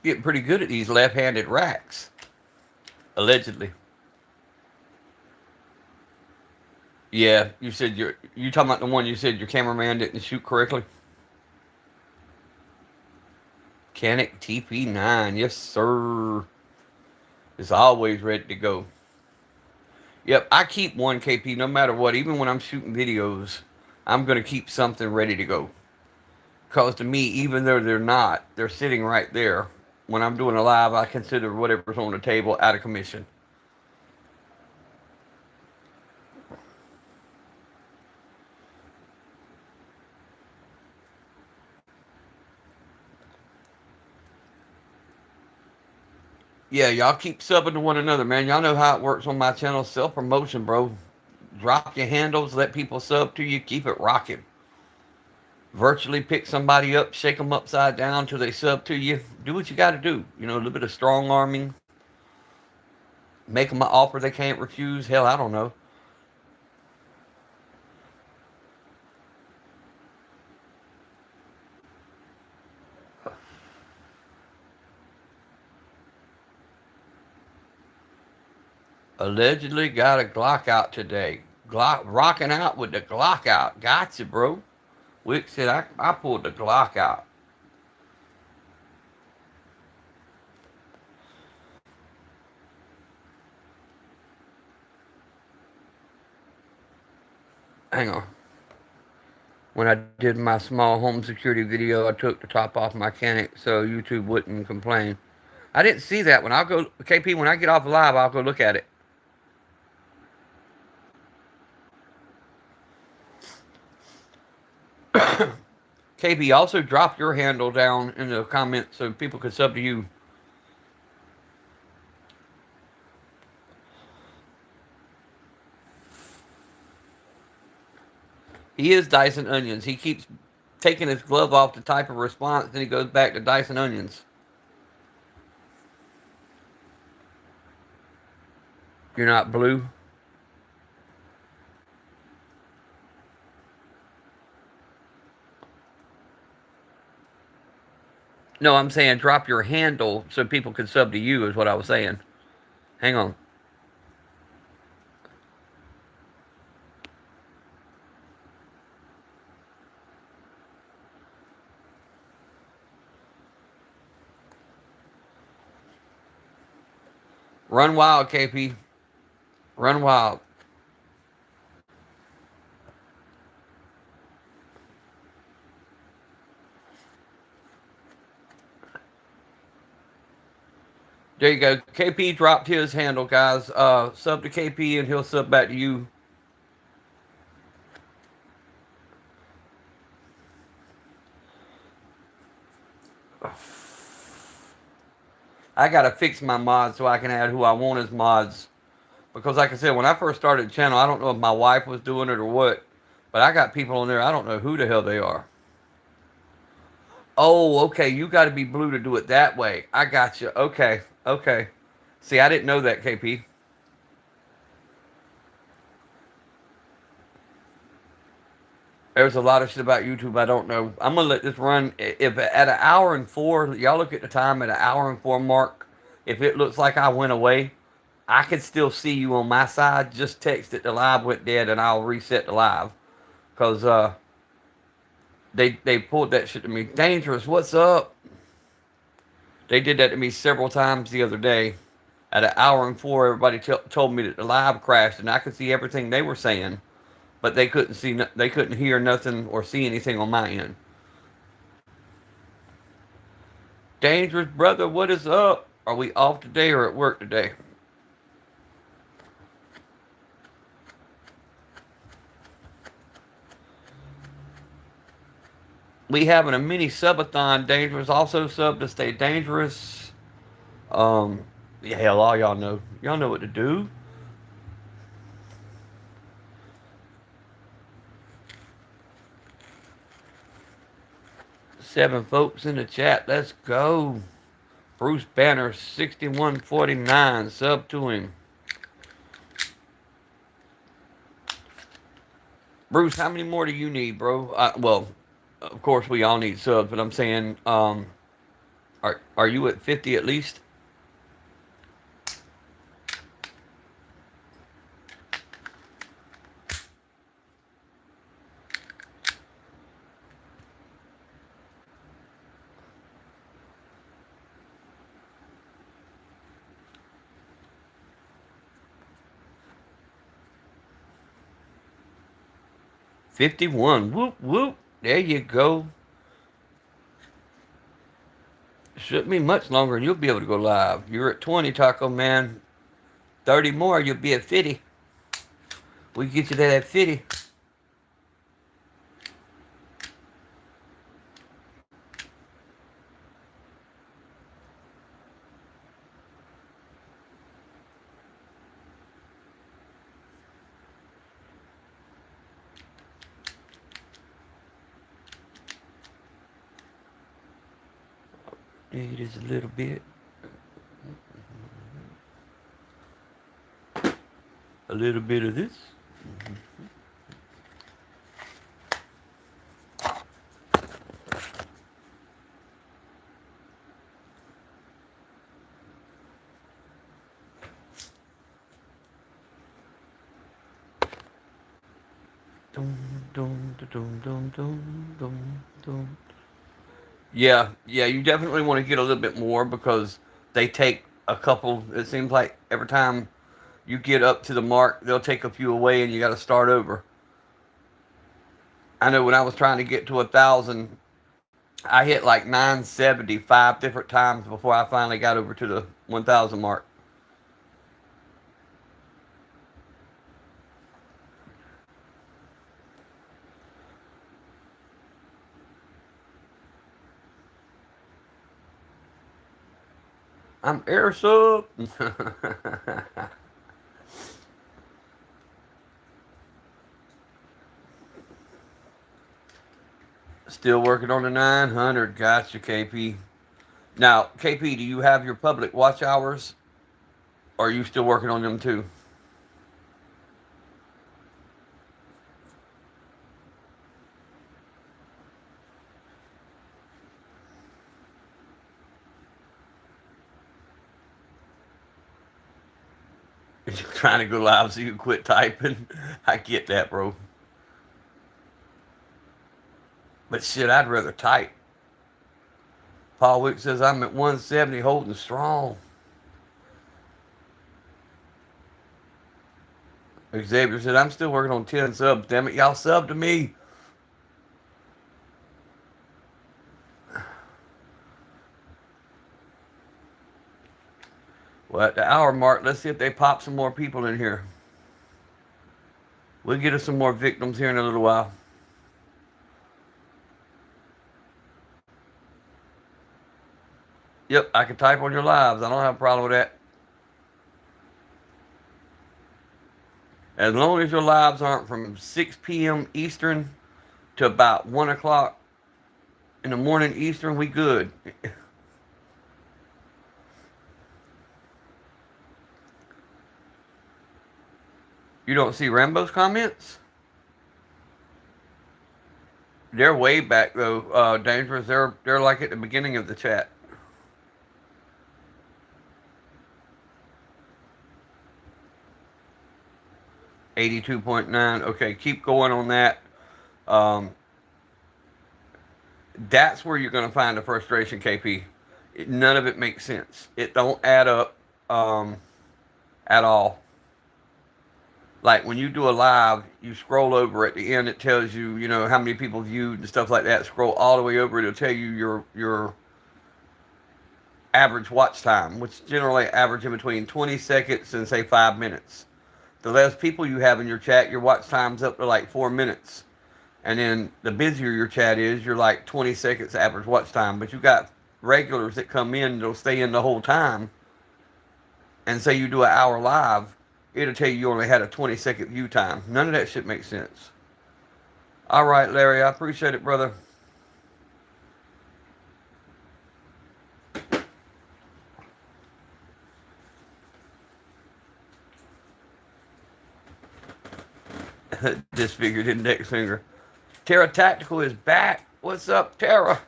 Getting pretty good at these left-handed racks, allegedly. Yeah, you said you talking about the one you said your cameraman didn't shoot correctly. Canik TP9, yes sir. It's always ready to go. Yep, I keep one KP no matter what. Even when I'm shooting videos, I'm gonna keep something ready to go. Cause to me, even though they're not, they're sitting right there. When I'm doing a live, I consider whatever's on the table out of commission. Yeah, y'all keep subbing to one another, man. Y'all know how it works on my channel. Self promotion, bro. Drop your handles, let people sub to you, keep it rocking. Virtually pick somebody up, shake them upside down till they sub to you. Do what you got to do. You know, a little bit of strong arming. Make them an offer they can't refuse. Hell, I don't know. Allegedly got a Glock out today. Glock rocking out with the Glock out. Gotcha, bro. Wick said I pulled the Glock out. Hang on. When I did my small home security video, I took the top off my Canik so YouTube wouldn't complain. I didn't see that one. I'll go, KP, when I get off live, I'll go look at it. KB, also drop your handle down in the comments so people can sub to you. He is dicing onions. He keeps taking his glove off to type a response, then he goes back to dicing onions. You're not blue? No, I'm saying drop your handle so people can sub to you, is what I was saying. Hang on. Run wild, KP. Run wild. There you go. KP dropped his handle, guys. Sub to KP and he'll sub back to you. I gotta fix my mods so I can add who I want as mods. Because like I said, when I first started the channel, I don't know if my wife was doing it or what. But I got people on there, I don't know who the hell they are. Oh, okay. You got to be blue to do it that way. I got you. Okay. Okay. See, I didn't know that, KP. There's a lot of shit about YouTube I don't know. I'm gonna let this run. If at an hour and four, y'all look at the time at an hour and four mark. If it looks like I went away, I can still see you on my side. Just text it the live went dead, and I'll reset the live. Cause they pulled that shit to me. Dangerous. What's up? They did that to me several times the other day. At an hour and four, everybody told me that the live crashed, and I could see everything they were saying, but they couldn't hear nothing or see anything on my end. Dangerous brother, what is up? Are we off today or at work today? We having a mini subathon. Dangerous also sub to stay dangerous. Um, yeah, hell, all y'all know. Y'all know what to do. 7 folks in the chat. Let's go. Bruce Banner, 6149. Sub to him. Bruce, how many more do you need, bro? Well, of course we all need subs, but I'm saying, are you at 50 at least? $51. Whoop whoop. There you go. Shouldn't be much longer and you'll be able to go live. You're at 20, Taco Man. 30 more, you'll be at 50. We get you to that 50. It is a little bit. A little bit of this. Yeah, you definitely want to get a little bit more because they take a couple. It seems like every time you get up to the mark, they'll take a few away and you got to start over. I know when I was trying to get to 1,000, I hit like 975 different times before I finally got over to the 1,000 mark. I'm air sub. Still working on the 900. Gotcha, KP. Now, KP, do you have your public watch hours? Or are you still working on them too? You're trying to go live so you can quit typing. I get that, bro. But shit, I'd rather type. Paul Wick says I'm at 170 holding strong. Xavier said I'm still working on 10 subs. Damn it, y'all sub to me. Well, at the hour mark, let's see if they pop some more people in here. We'll get us some more victims here in a little while. Yep, I can type on your lives. I don't have a problem with that. As long as your lives aren't from 6 p.m. Eastern to about 1 o'clock in the morning Eastern, we good. You don't see Rambo's comments? They're way back though, Dangerous. They're like at the beginning of the chat. $82.9. Okay, keep going on that. That's where you're going to find the frustration, KP. None of it makes sense. It don't add up at all. Like when you do a live, you scroll over at the end. It tells you, how many people viewed and stuff like that. Scroll all the way over. It'll tell you your average watch time, which generally average in between 20 seconds and say 5 minutes. The less people you have in your chat, your watch time's up to like 4 minutes. And then the busier your chat is, you're like 20 seconds average watch time. But you got regulars that come in that'll stay in the whole time. And say you do an hour live, it'll tell you only had a 20-second view time. None of that shit makes sense. All right, Larry, I appreciate it, brother. Disfigured index finger. Terra Tactical is back. What's up, Terra?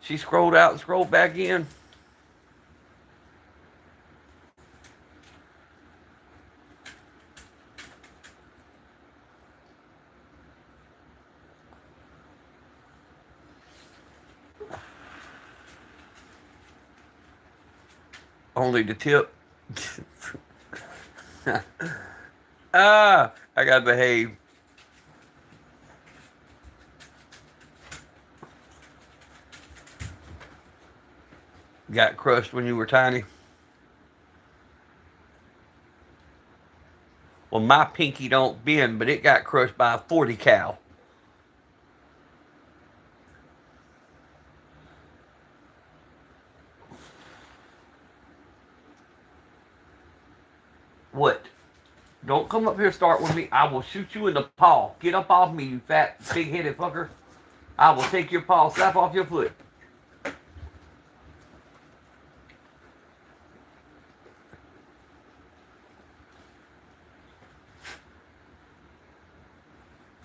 She scrolled out and scrolled back in. Only the tip. I gotta behave. Got crushed when you were tiny. Well, my pinky don't bend, but it got crushed by a 40 cal. What? Don't come up here start with me. I will shoot you in the paw. Get up off me, you fat, big-headed fucker. I will take your paw, slap off your foot.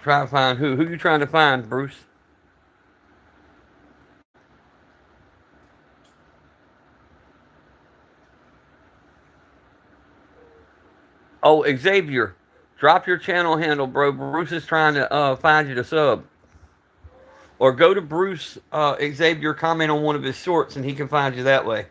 Try to find who? Who you trying to find, Bruce? Oh, Xavier. Drop your channel handle, bro. Bruce is trying to find you to sub. Or go to Bruce Xavier, comment on one of his shorts, and he can find you that way.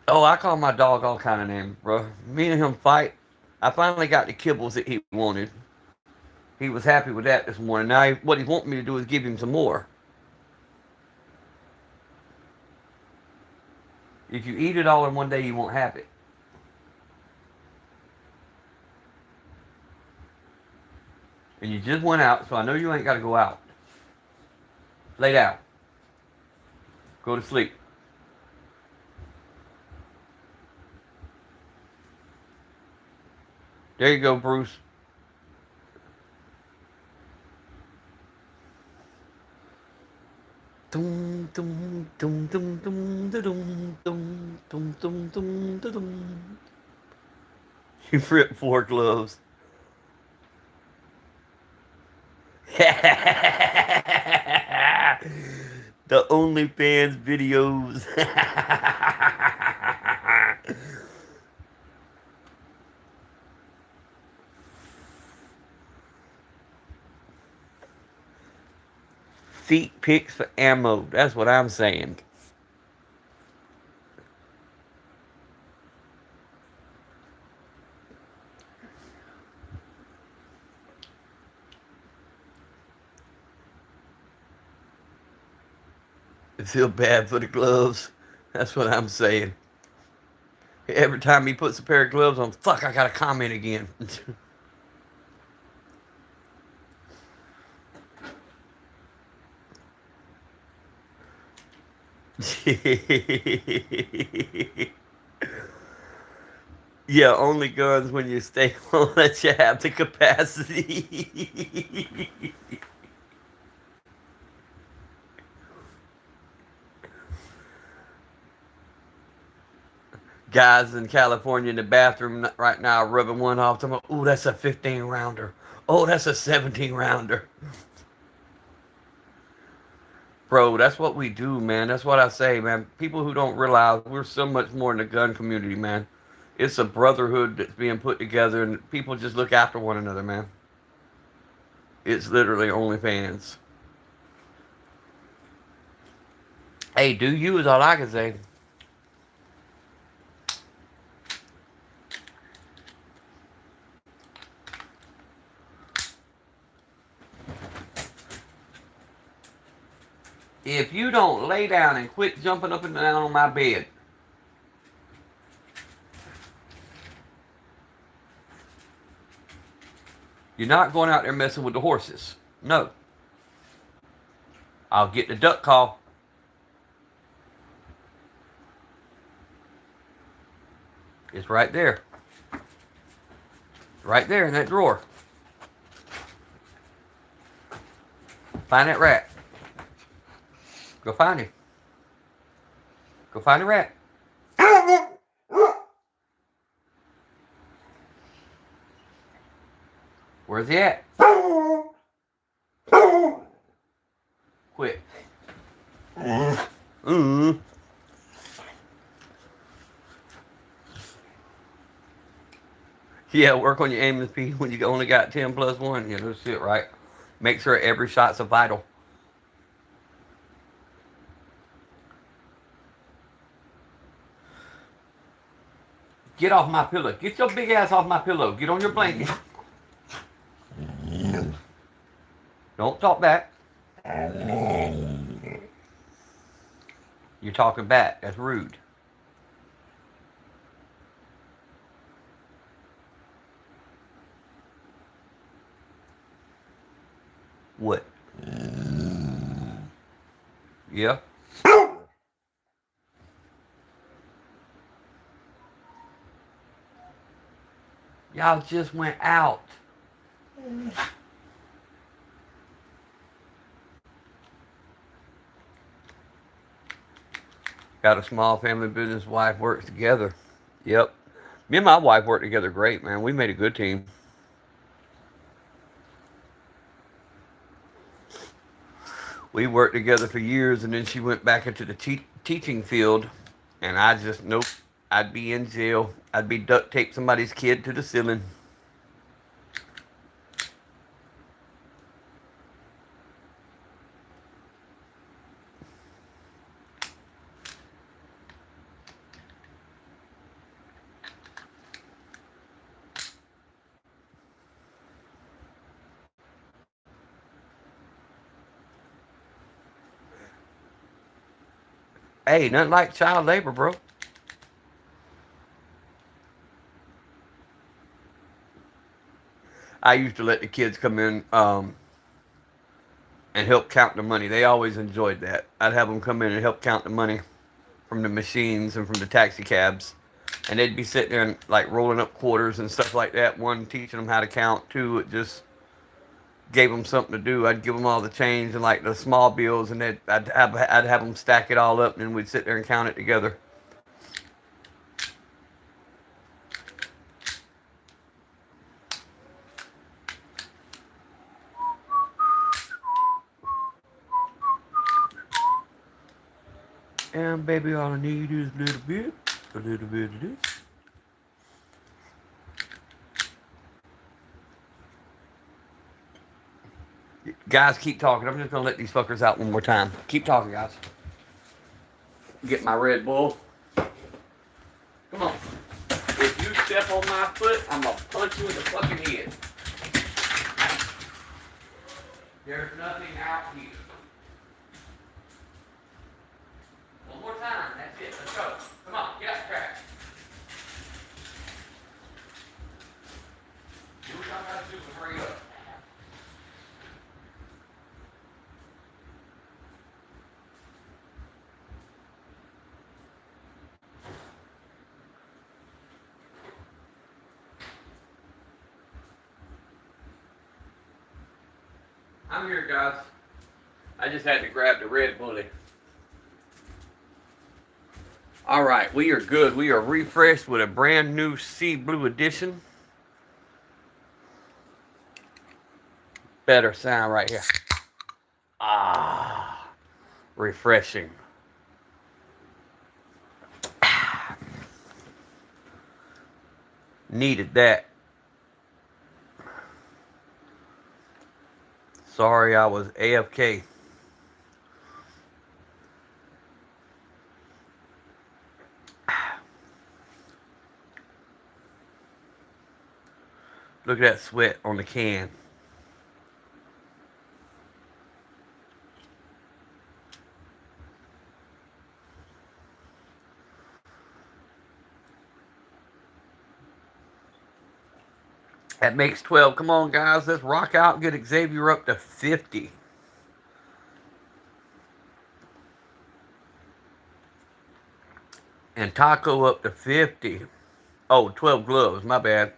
Oh, I call my dog all kind of names, bro. Me and him fight. I finally got the kibbles that he wanted. He was happy with that this morning. Now, what he wants me to do is give him some more. If you eat it all in one day, you won't have it. And you just went out, so I know you ain't got to go out. Lay down. Go to sleep. There you go, Bruce. Dum dum dum dum dum dum dum dum dum dum dum. You ripped 4 gloves. The OnlyFans videos. Feet pics for ammo. That's what I'm saying. I feel bad for the gloves. That's what I'm saying. Every time he puts a pair of gloves on, fuck, I gotta comment again. Yeah, only guns when you stay on let you have the capacity. Guys in California in the bathroom right now rubbing one off. Talking about, ooh, that's a 15 rounder. Oh, that's a 17 rounder. Bro, that's what we do, man. That's what I say, man. People who don't realize we're so much more in the gun community, man. It's a brotherhood that's being put together, and people just look after one another, man. It's literally OnlyFans. Hey, do you is all I can say. If you don't lay down and quit jumping up and down on my bed, you're not going out there messing with the horses. No. I'll get the duck call. It's right there. Right there in that drawer. Find that rat. Go find him. Go find the rat. Where's he at? Quit. Mm. Yeah, work on your aiming speed when you only got 10 plus 1. Yeah, no shit, right? Make sure every shot's a vital. Get off my pillow. Get your big ass off my pillow. Get on your blanket. Don't talk back. You're talking back. That's rude. What? Yeah. Y'all just went out. Got a small family business. Wife works together. Yep. Me and my wife work together great, man. We made a good team. We worked together for years, and then she went back into the teaching field, and I just, nope. I'd be in jail. I'd be duct tape somebody's kid to the ceiling. Hey, nothing like child labor, bro. I used to let the kids come in and help count the money. They always enjoyed that. I'd have them come in and help count the money from the machines and from the taxi cabs. And they'd be sitting there and like rolling up quarters and stuff like that. One, teaching them how to count. Two, it just gave them something to do. I'd give them all the change and like the small bills, and I'd have them stack it all up, and then we'd sit there and count it together. And baby, all I need is a little bit of this. Guys, keep talking. I'm just gonna let these fuckers out one more time. Keep talking, guys. Get my Red Bull. Come on. If you step on my foot, I'm gonna punch you in the fucking head. There's nothing out here. One more time. That's it. Let's go. Come on. Get up, track. Do what I'm about to do and hurry up. I'm here, guys. I just had to grab the Red Bully. All right, we are good. We are refreshed with a brand new Sea Blue edition. Better sound right here. Ah, refreshing. Needed that. Sorry, I was AFK. Look at that sweat on the can. That makes 12. Come on, guys. Let's rock out and get Xavier up to 50. And Taco up to 50. Oh, 12 gloves. My bad.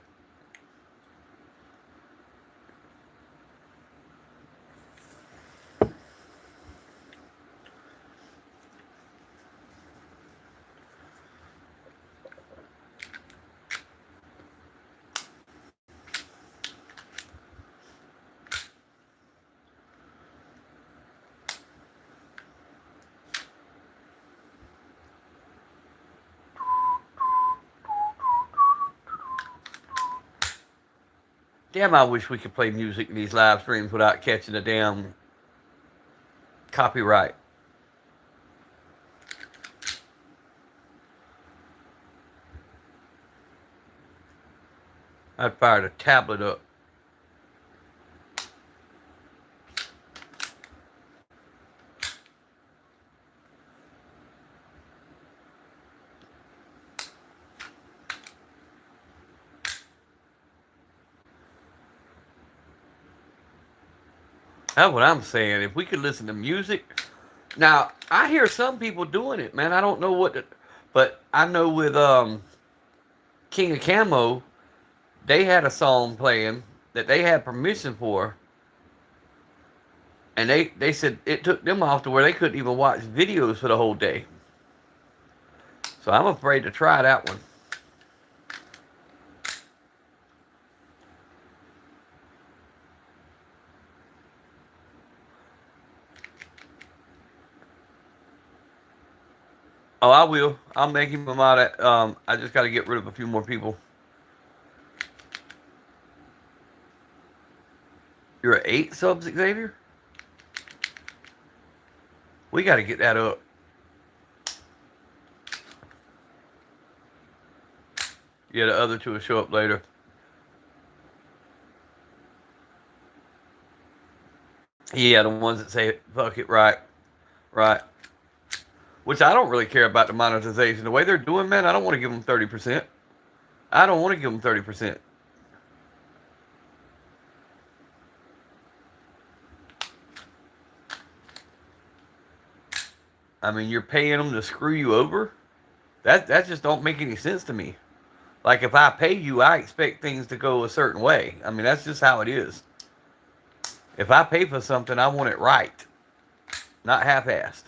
Damn, I wish we could play music in these live streams without catching a damn copyright. I fired a tablet up. That's what I'm saying. If we could listen to music. Now, I hear some people doing it, man. I don't know what but I know with King of Camo, they had a song playing that they had permission for, and they said it took them off to where they couldn't even watch videos for the whole day. So I'm afraid to try that one. Oh, I will. I'll make him a mod. I just got to get rid of a few more people. You're at 8 subs, Xavier? We got to get that up. Yeah, the other two will show up later. Yeah, the ones that say, fuck it, right. Right. Which I don't really care about the monetization. The way they're doing, man, I don't want to give them 30%. I don't want to give them 30%. I mean, you're paying them to screw you over? That just don't make any sense to me. Like, if I pay you, I expect things to go a certain way. I mean, that's just how it is. If I pay for something, I want it right, not half-assed.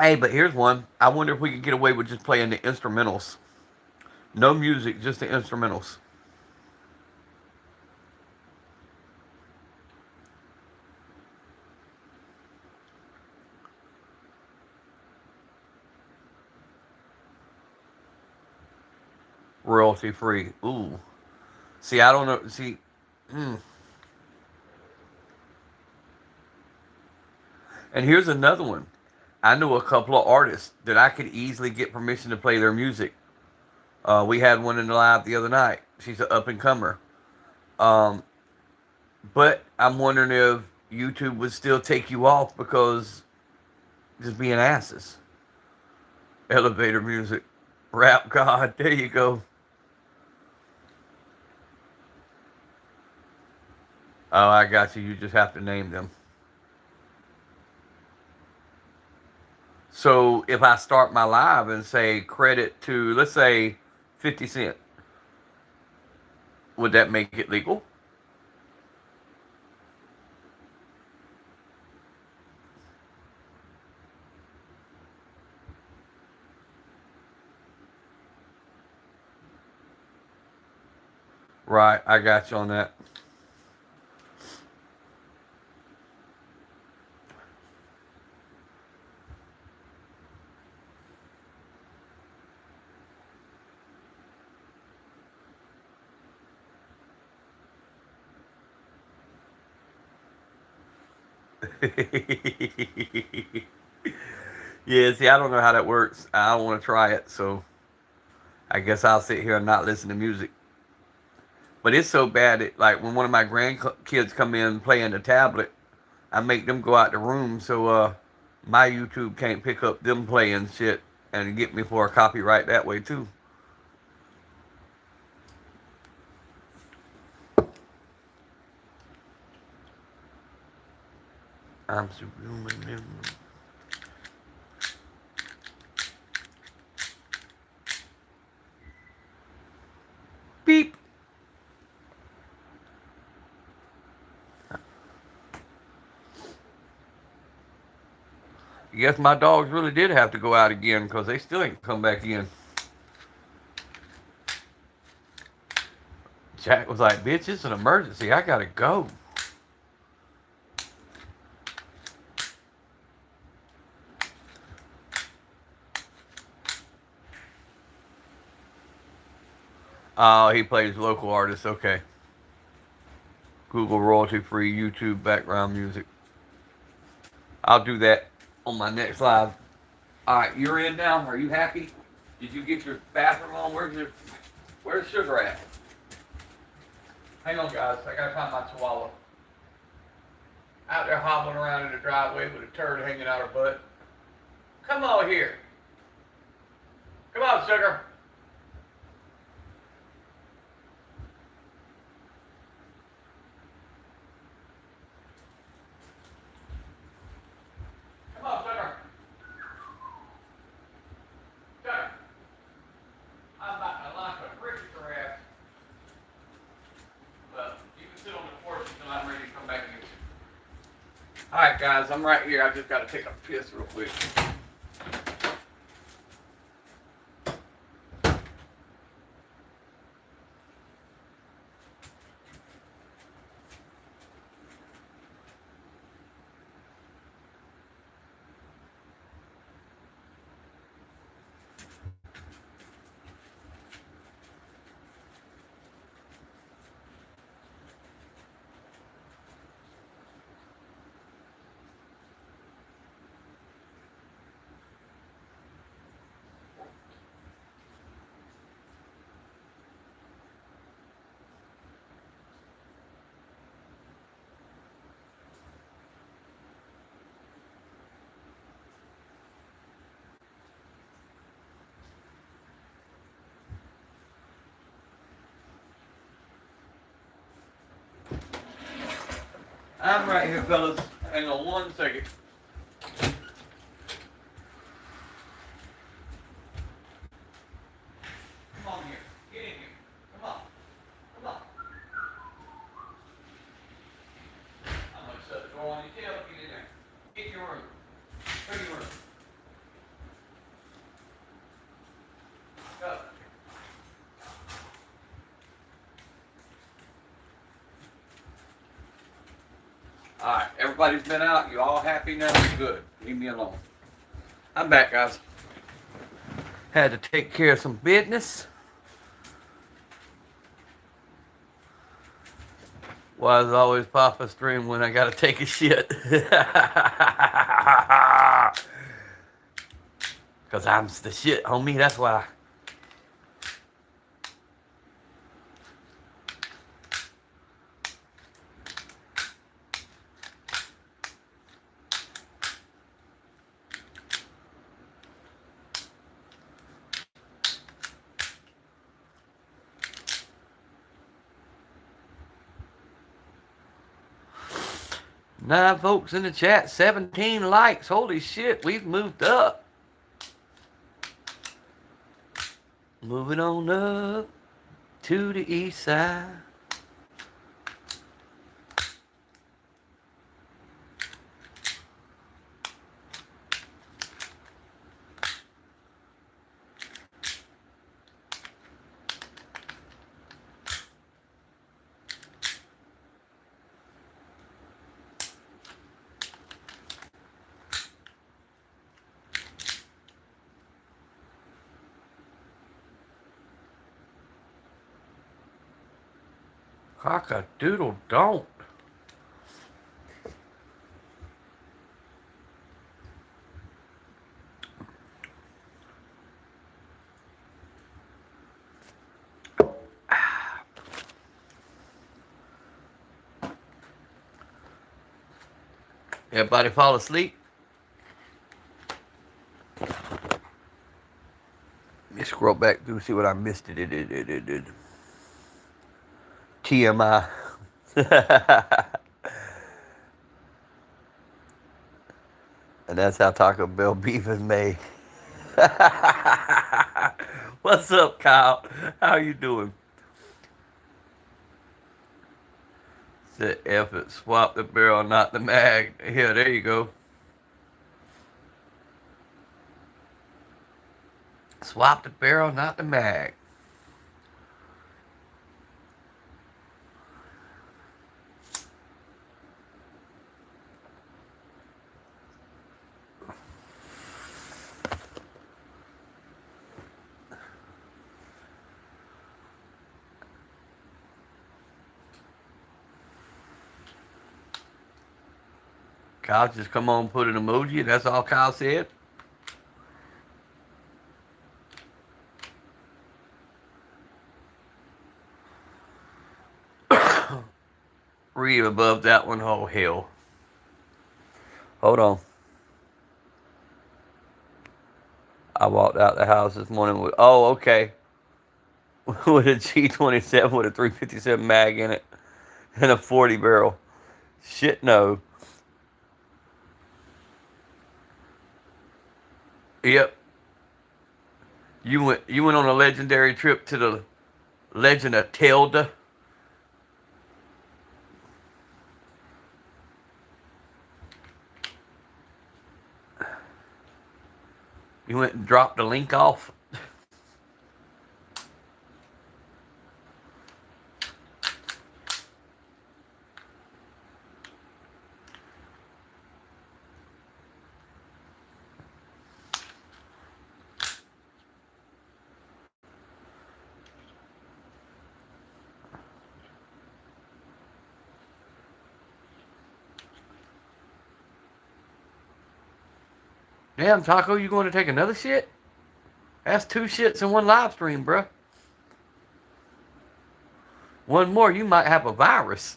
Hey, but here's one. I wonder if we could get away with just playing the instrumentals. No music, just the instrumentals. Royalty free. Ooh. See, I don't know. See, mm. And here's another one. I know a couple of artists that I could easily get permission to play their music. We had one in the live the other night. She's an up and comer. Um, but I'm wondering if YouTube would still take you off because just being asses. Elevator music. Rap God. There you go. Oh, I got you. You just have to name them. So if I start my live and say credit to, let's say, 50 Cent, would that make it legal? Right, I got you on that. Yeah, see, I don't know how that works. I don't want to try it, so I guess I'll sit here and not listen to music. But it's so bad that, like, when one of my grandkids come in playing the tablet, I make them go out the room so my YouTube can't pick up them playing shit and get me for a copyright that way too. I'm superhuman. Beep. I guess my dogs really did have to go out again because they still ain't come back in. Jack was like, bitch, it's an emergency. I gotta go. Oh, he plays local artists. Okay. Google royalty free YouTube background music. I'll do that on my next live. All right, you're in now. Are you happy? Did you get your bathroom on? Where's Sugar at? Hang on, guys. I gotta find my chihuahua. Out there hobbling around in the driveway with a turd hanging out her butt. Come on here. Come on, Sugar. Come on, Sugar. Sugar. I'm about to launch a brick at your ass. Well, you can sit on the porch until I'm ready to come back and get you. All right, guys. I'm right here. I just gotta take a piss real quick. I'm right here, fellas. Hang on 1 second. Come on here. Get in here. Come on. Come on. I'm gonna shut the door on your tail. Get in there. Get in your room. Go to your room. Go. All right. Everybody's been out. You all happy now? Good. Leave me alone. I'm back, guys. Had to take care of some business. Why is always Papa stream when I gotta take a shit? Cause I'm the shit, homie. That's why. Nine folks in the chat, 17 likes. Holy shit, we've moved up. Moving on up to the east side. Cock-a-doodle don't. Everybody fall asleep? Let me scroll back through see what I missed. TMI. And that's how Taco Bell beef is made. What's up, Kyle? How you doing? Said F it, swap the barrel, not the mag. Here, there you go. Swap the barrel, not the mag. Kyle just come on, put an emoji. That's all Kyle said. Read above that one. Oh, hell. Hold on. I walked out the house this morning with, oh, okay. With a G27 with a 357 mag in it and a 40 barrel. Shit, no. Yep. You went on a legendary trip to the Legend of Tilda. You went and dropped the link off. Damn, Taco, you going to take another shit? That's 2 shits in one live stream, bruh. One more, you might have a virus.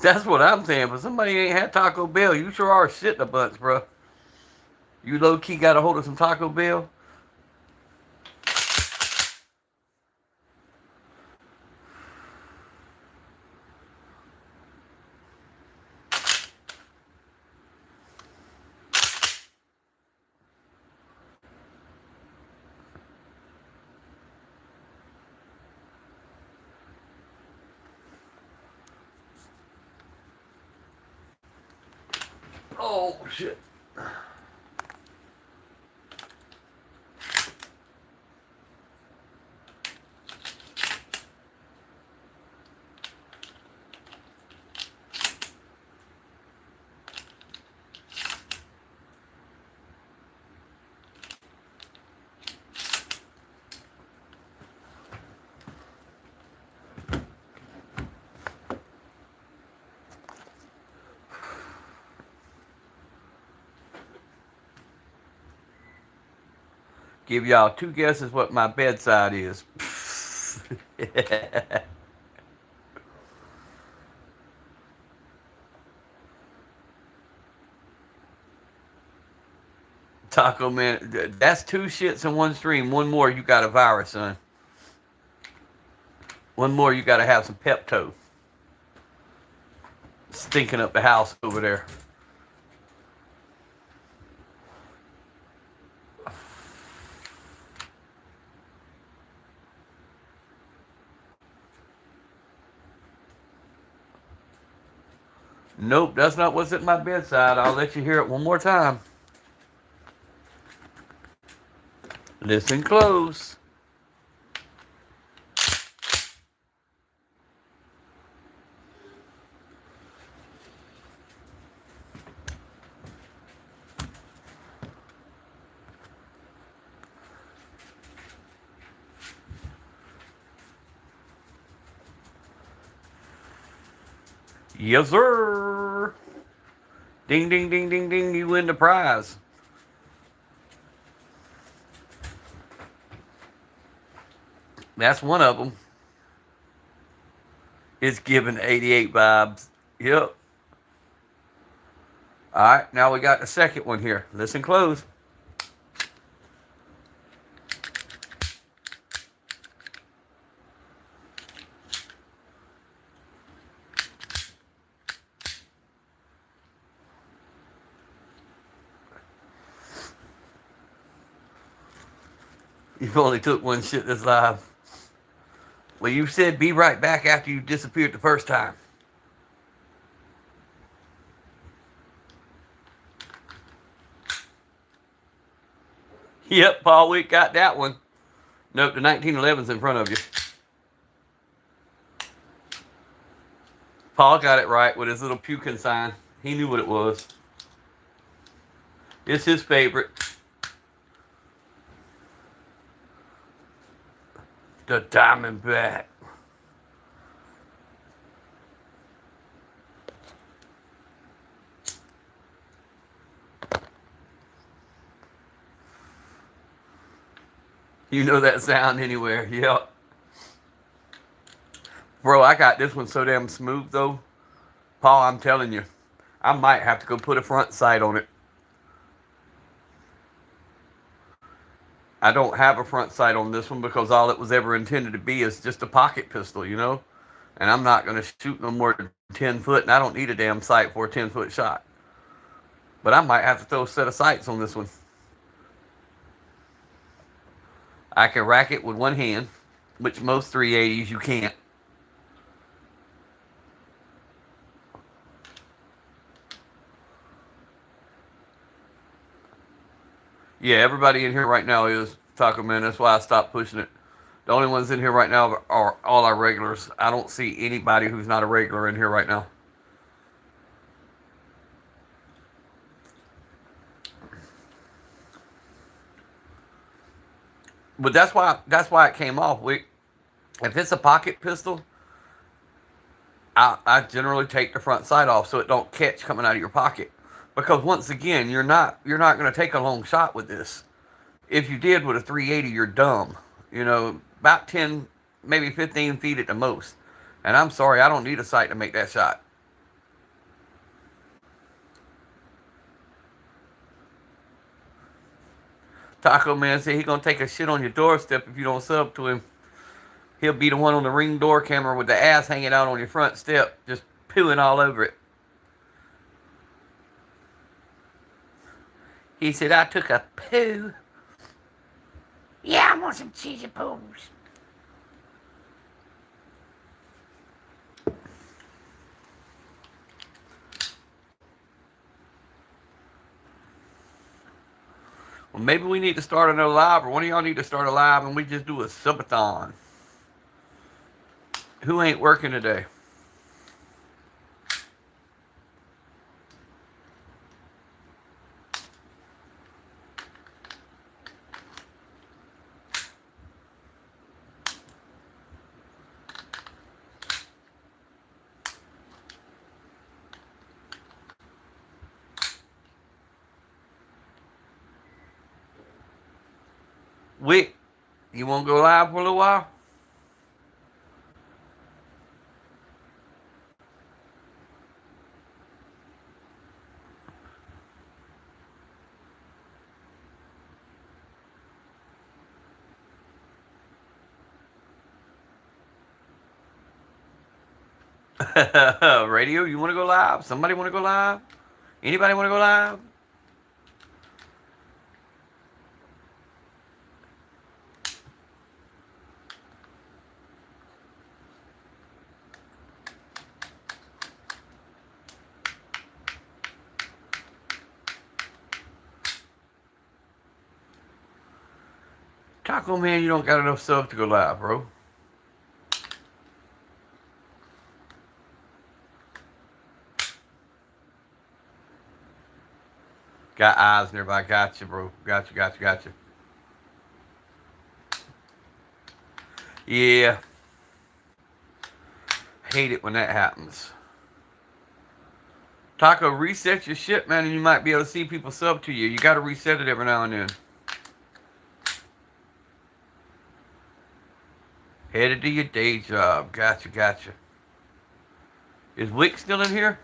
That's what I'm saying, but somebody ain't had Taco Bell. You sure are shitting a bunch, bro. You low key got a hold of some Taco Bell? Oh, shit. Give y'all 2 guesses what my bedside is. Taco Man, that's 2 shits in one stream. One more, you got a virus, son. One more, you got to have some Pepto. Stinking up the house over there. Nope, that's not what's at my bedside. I'll let you hear it one more time. Listen close. Yes, sir. Ding, ding, ding, ding, ding. You win the prize. That's one of them. It's giving 88 vibes. Yep. All right, now we got the second one here. Listen close. You've only took one shit this live. Well, you said be right back after you disappeared the first time. Yep, Paul Wick got that one. Nope, the 1911's in front of you. Paul got it right with his little puking sign. He knew what it was. It's his favorite. The Diamondback. You know that sound anywhere. Yep. Bro, I got this one so damn smooth though. Paul, I'm telling you, I might have to go put a front sight on it. I don't have a front sight on this one because all it was ever intended to be is just a pocket pistol, you know? And I'm not going to shoot no more than 10 foot, and I don't need a damn sight for a 10-foot shot. But I might have to throw a set of sights on this one. I can rack it with one hand, which most 380s you can't. Yeah, everybody in here right now is Taco Man. That's why I stopped pushing it. The only ones in here right now are all our regulars. I don't see anybody who's not a regular in here right now. But that's why it came off. If it's a pocket pistol, I generally take the front sight off so it don't catch coming out of your pocket. Because once again, you're not going to take a long shot with this. If you did with a 380, you're dumb. You know, about 10, maybe 15 feet at the most. And I'm sorry, I don't need a sight to make that shot. Taco Man said he gonna take a shit on your doorstep if you don't sub to him. He'll be the one on the Ring door camera with the ass hanging out on your front step, just pooing all over it. He said, I took a poo. Yeah, I want some cheesy poos. Well, maybe we need to start another live, or one of y'all need to start a live and we just do a subathon. Who ain't working today? Wick, you want to go live for a little while? Radio, you want to go live? Somebody want to go live? Anybody want to go live? Taco Man, you don't got enough subs to go live, bro. Got eyes nearby. Gotcha, bro. Gotcha. Yeah. Hate it when that happens. Taco, reset your shit, man, and you might be able to see people sub to you. You got to reset it every now and then. Headed to your day job. Gotcha. Is Wick still in here?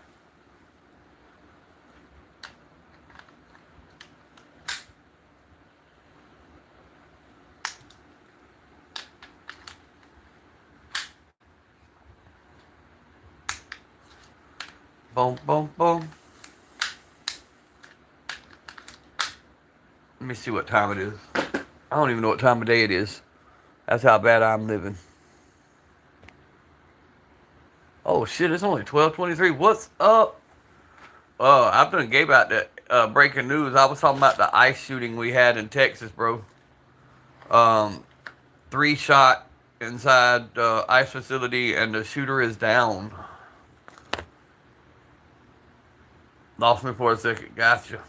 Boom. Let me see what time it is. I don't even know what time of day it is. That's how bad I'm living. Oh shit, it's only 12:23. What's up? I've done gave out that breaking news. I was talking about the ICE shooting we had in Texas, bro. Um, 3 shot inside the ICE facility, and the shooter is down. Lost me for a second. Gotcha.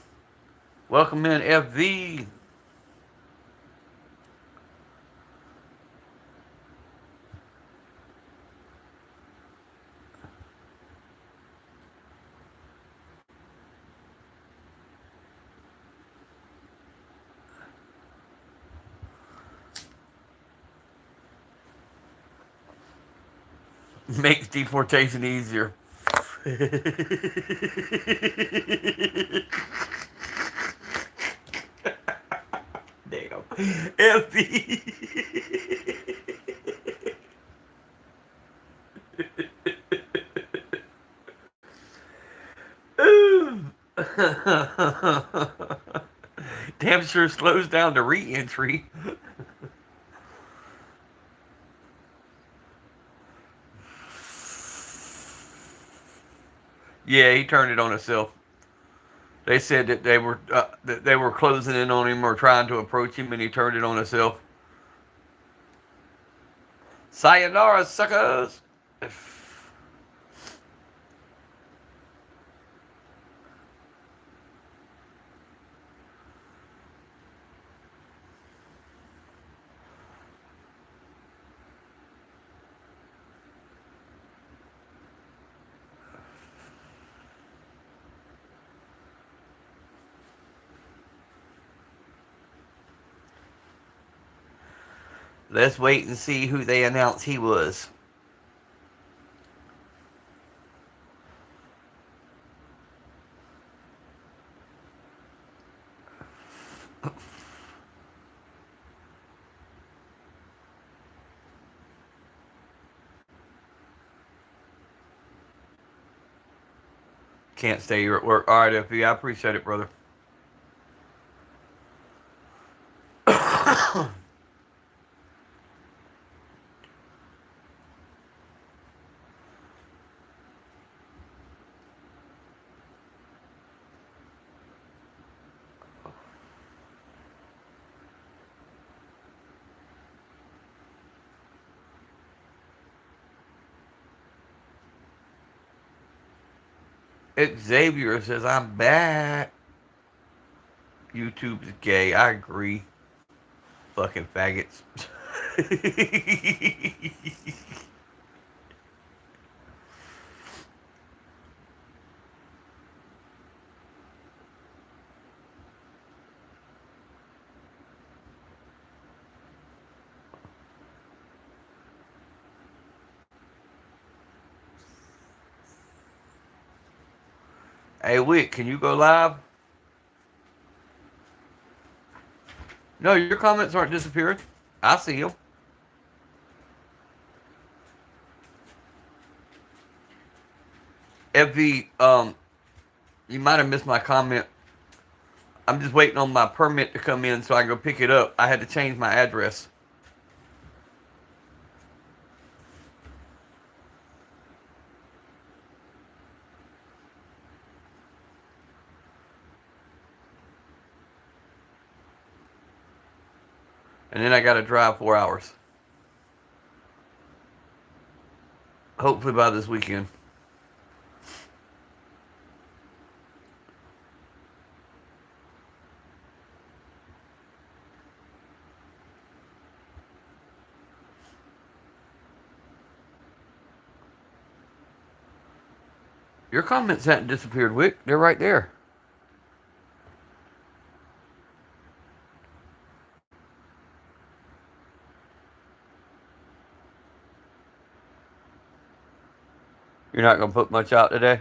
Welcome in, FV. Makes deportation easier. Damn. FV. Damn sure slows down the re-entry. Yeah, he turned it on himself. They said that they were closing in on him or trying to approach him, and he turned it on himself. Sayonara, suckers. Let's wait and see who they announce he was. Can't stay here at work. All right, FB, I appreciate it, brother. Xavier says, I'm back. YouTube's gay. I agree. Fucking faggots. Hey, Wick, can you go live? No, your comments aren't disappearing. I see them. FV, you might have missed my comment. I'm just waiting on my permit to come in so I can go pick it up. I had to change my address. And then I got to drive 4 hours. Hopefully by this weekend. Your comments hadn't disappeared, Wick. They're right there. You're not going to put much out today?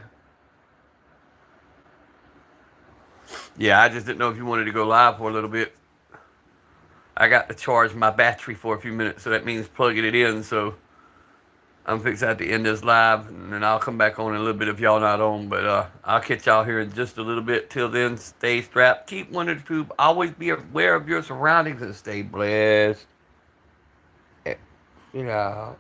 Yeah, I just didn't know if you wanted to go live for a little bit. I got to charge my battery for a few minutes, so that means plugging it in. So I'm fixing to end this live, and then I'll come back on in a little bit if y'all not on. But I'll catch y'all here in just a little bit. Till then, stay strapped. Keep wondering, tube. Always be aware of your surroundings and stay blessed. You know.